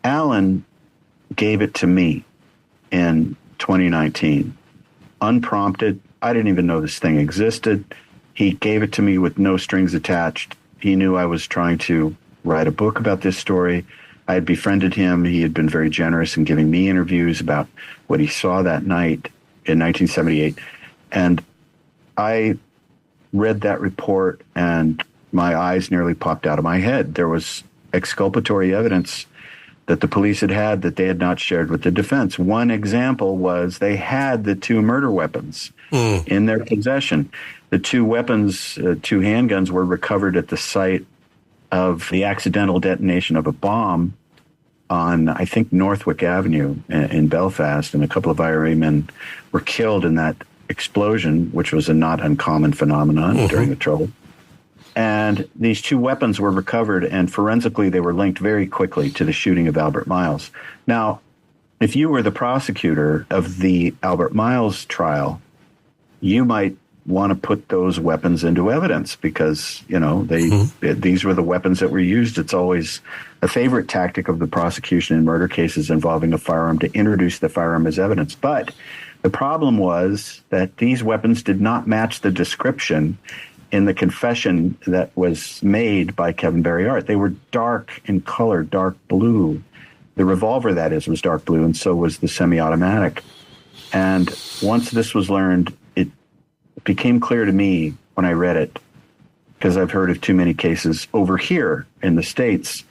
Alan gave it to me in 2019, unprompted. I didn't even know this thing existed. He gave it to me with no strings attached. He knew I was trying to write a book about this story. I had befriended him. He had been very generous in giving me interviews about what he saw that night in 1978. And I read that report and my eyes nearly popped out of my head. There was exculpatory evidence that the police had that they had not shared with the defense. One example was they had the two murder weapons in their possession. The two weapons, two handguns, were recovered at the site of the accidental detonation of a bomb on, I think, Northwick Avenue in Belfast, and a couple of Eire men were killed in that explosion, which was a not uncommon phenomenon during the Trouble. And these two weapons were recovered, and forensically they were linked very quickly to the shooting of Albert Miles. Now, if you were the prosecutor of the Albert Miles trial, you might want to put those weapons into evidence because, you know, these were the weapons that were used. It's always a favorite tactic of the prosecution in murder cases involving a firearm to introduce the firearm as evidence. But the problem was that these weapons did not match the description in the confession that was made by Kevin Barry Art. They were dark in color, dark blue. The revolver, that is, was dark blue, and so was the semi-automatic. And once this was learned, it became clear to me when I read it, because I've heard of too many cases over here in the States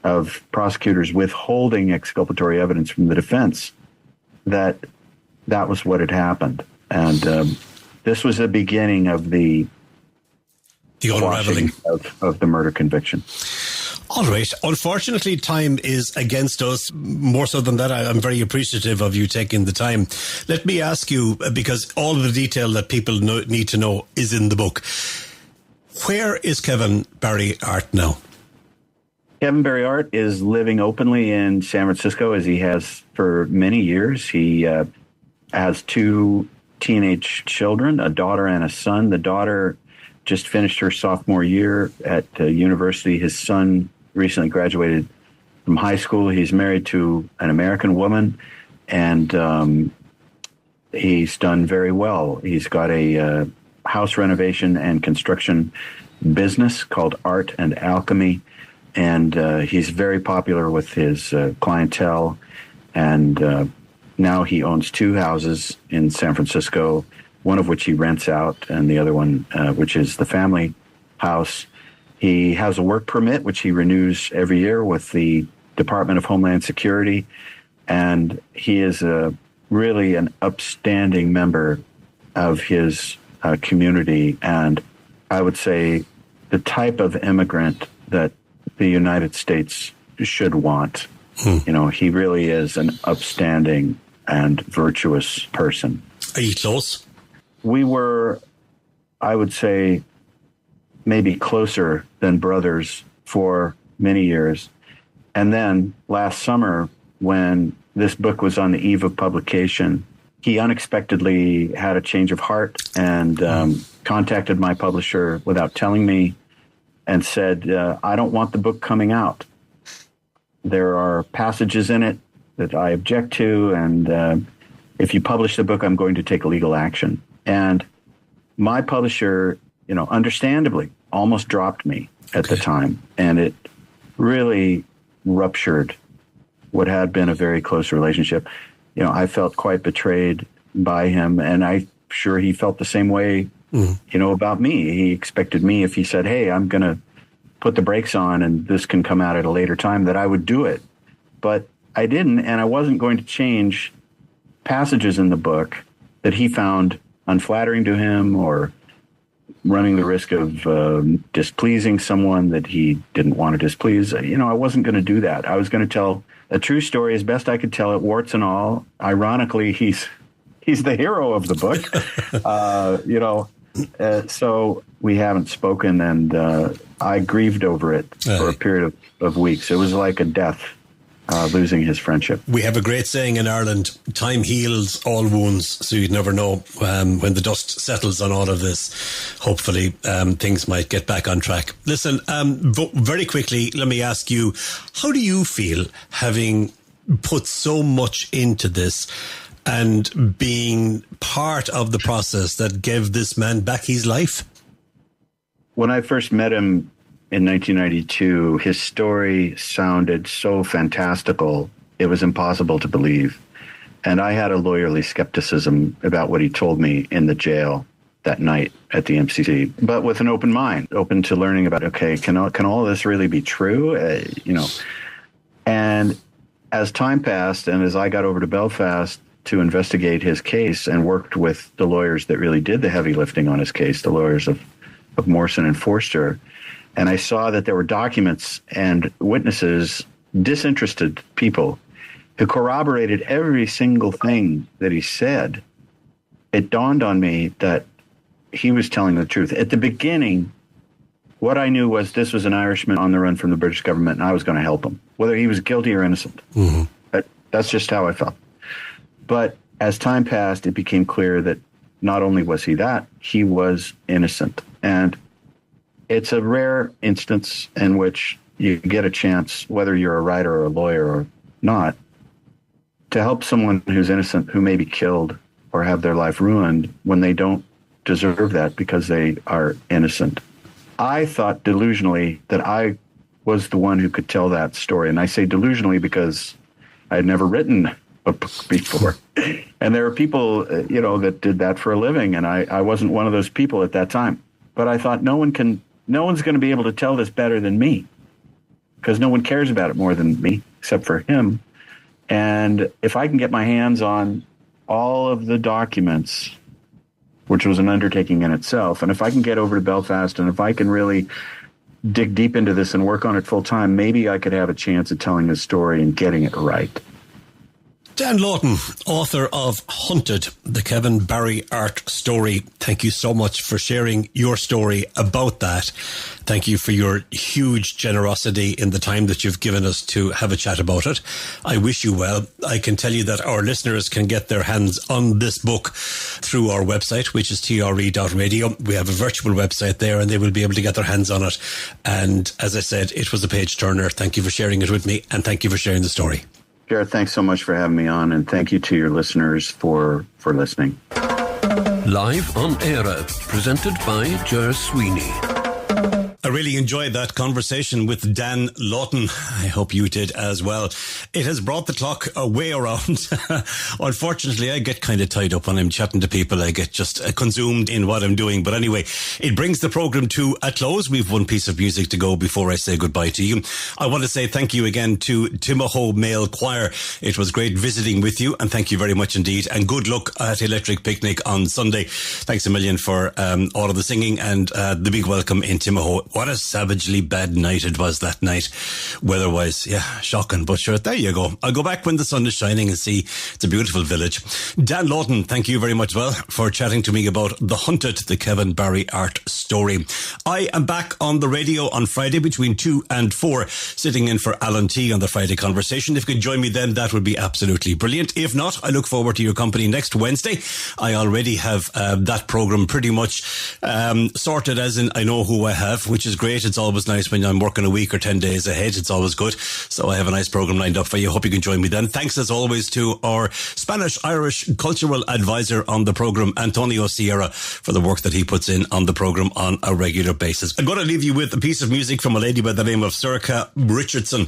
of prosecutors withholding exculpatory evidence from the defense, that that was what had happened. And this was the beginning of the unraveling of the murder conviction. All right. Unfortunately, time is against us. More so than that, I'm very appreciative of you taking the time. Let me ask you, because all of the detail that people need to know is in the book. Where is Kevin Barry Art now? Kevin Barry Art is living openly in San Francisco, as he has for many years. He has two teenage children, a daughter and a son. The daughter just finished her sophomore year at university. His son recently graduated from high school. He's married to an American woman, and he's done very well. He's got a house renovation and construction business called Art and Alchemy, and he's very popular with his clientele. And now he owns two houses in San Francisco, one of which he rents out, and the other one, which is the family house. He has a work permit, which he renews every year with the Department of Homeland Security, and he is really an upstanding member of his community, and I would say the type of immigrant that the United States should want. You know, he really is an upstanding and virtuous person. Are you close? We were, I would say, maybe closer than brothers for many years. And then last summer, when this book was on the eve of publication, he unexpectedly had a change of heart and contacted my publisher without telling me and said, I don't want the book coming out. There are passages in it that I object to, and if you publish the book, I'm going to take legal action. And my publisher, you know, understandably, almost dropped me at the time. And it really ruptured what had been a very close relationship. You know, I felt quite betrayed by him, and I'm sure he felt the same way, you know, about me. He expected me, if he said, hey, I'm going to put the brakes on and this can come out at a later time, that I would do it. But I didn't, and I wasn't going to change passages in the book that he found unflattering to him or running the risk of displeasing someone that he didn't want to displease. You know, I wasn't going to do that. I was going to tell a true story as best I could tell it, warts and all. Ironically, he's the hero of the book. You know, so we haven't spoken, and I grieved over it for a period of weeks. It was like a death. Losing his friendship. We have a great saying in Ireland, time heals all wounds, so you'd never know when the dust settles on all of this. Hopefully things might get back on track. Listen, very quickly, let me ask you, how do you feel having put so much into this and being part of the process that gave this man back his life? When I first met him in 1992, his story sounded so fantastical, it was impossible to believe. And I had a lawyerly skepticism about what he told me in the jail that night at the MCC, but with an open mind, open to learning about, okay, can all this really be true? You know, and as time passed and as I got over to Belfast to investigate his case and worked with the lawyers that really did the heavy lifting on his case, the lawyers of Morrison and Forster, and I saw that there were documents and witnesses, disinterested people, who corroborated every single thing that he said, it dawned on me that he was telling the truth. At the beginning, what I knew was this was an Irishman on the run from the British government, and I was going to help him, whether he was guilty or innocent. That's just how I felt. But as time passed, it became clear that not only was he that, he was innocent. And it's a rare instance in which you get a chance, whether you're a writer or a lawyer or not, to help someone who's innocent, who may be killed or have their life ruined when they don't deserve that because they are innocent. I thought delusionally that I was the one who could tell that story. And I say delusionally because I had never written a book before. And there are people, that did that for a living. And I wasn't one of those people at that time. But I thought no one's going to be able to tell this better than me, because no one cares about it more than me, except for him. And if I can get my hands on all of the documents, which was an undertaking in itself, and if I can get over to Belfast, and if I can really dig deep into this and work on it full time, maybe I could have a chance at telling a story and getting it right. Dan Lawton, author of Hunted, the Kevin Barry art story. Thank you so much for sharing your story about that. Thank you for your huge generosity in the time that you've given us to have a chat about it. I wish you well. I can tell you that our listeners can get their hands on this book through our website, which is TRE.radio. We have a virtual website there, and they will be able to get their hands on it. And as I said, it was a page turner. Thank you for sharing it with me, and thank you for sharing the story. Ger, thanks so much for having me on, and thank you to your listeners for listening. Live on Eire, presented by Ger Sweeney. I really enjoyed that conversation with Dan Lawton. I hope you did as well. It has brought the clock way around. Unfortunately, I get kind of tied up when I'm chatting to people. I get just consumed in what I'm doing. But anyway, it brings the programme to a close. We've one piece of music to go before I say goodbye to you. I want to say thank you again to Timahoe Male Choir. It was great visiting with you, and thank you very much indeed. And good luck at Electric Picnic on Sunday. Thanks a million for all of the singing and the big welcome in Timahoe. What a savagely bad night it was that night. Weather-wise, yeah, shocking. But sure, there you go. I'll go back when the sun is shining and see it's a beautiful village. Dan Lawton, thank you very much, well, for chatting to me about The Hunted, the Kevin Barry art story. I am back on the radio on Friday between 2 and 4, sitting in for Alan T on the Friday Conversation. If you could join me then, that would be absolutely brilliant. If not, I look forward to your company next Wednesday. I already have that programme pretty much sorted, as in I know who I have, which is great. It's always nice when I'm working a week or 10 days ahead. It's always good. So I have a nice programme lined up for you. Hope you can join me then. Thanks as always to our Spanish-Irish cultural advisor on the programme, Antonio Sierra, for the work that he puts in on the programme on a regular basis. I'm going to leave you with a piece of music from a lady by the name of Circa Richardson,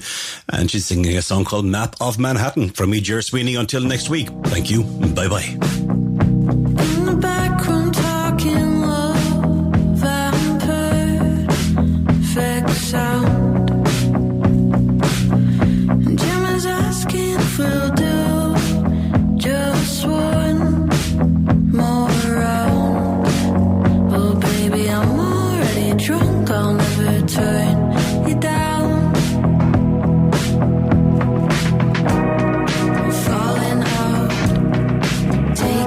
and she's singing a song called Map of Manhattan. From me, Ger Sweeney, until next week. Thank you. Bye-bye. In the back room talking love and perfect sound, and Jim is asking if we'll do just one more round. Oh baby, I'm already drunk, I'll never turn you down. I'm falling out, take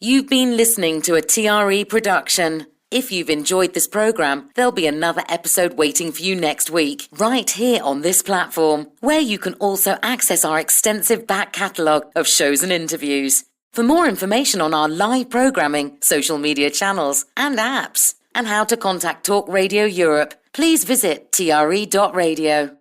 You've been listening to a TRE production. If you've enjoyed this programme, there'll be another episode waiting for you next week, right here on this platform, where you can also access our extensive back catalogue of shows and interviews. For more information on our live programming, social media channels and apps, and how to contact Talk Radio Europe, please visit tre.radio.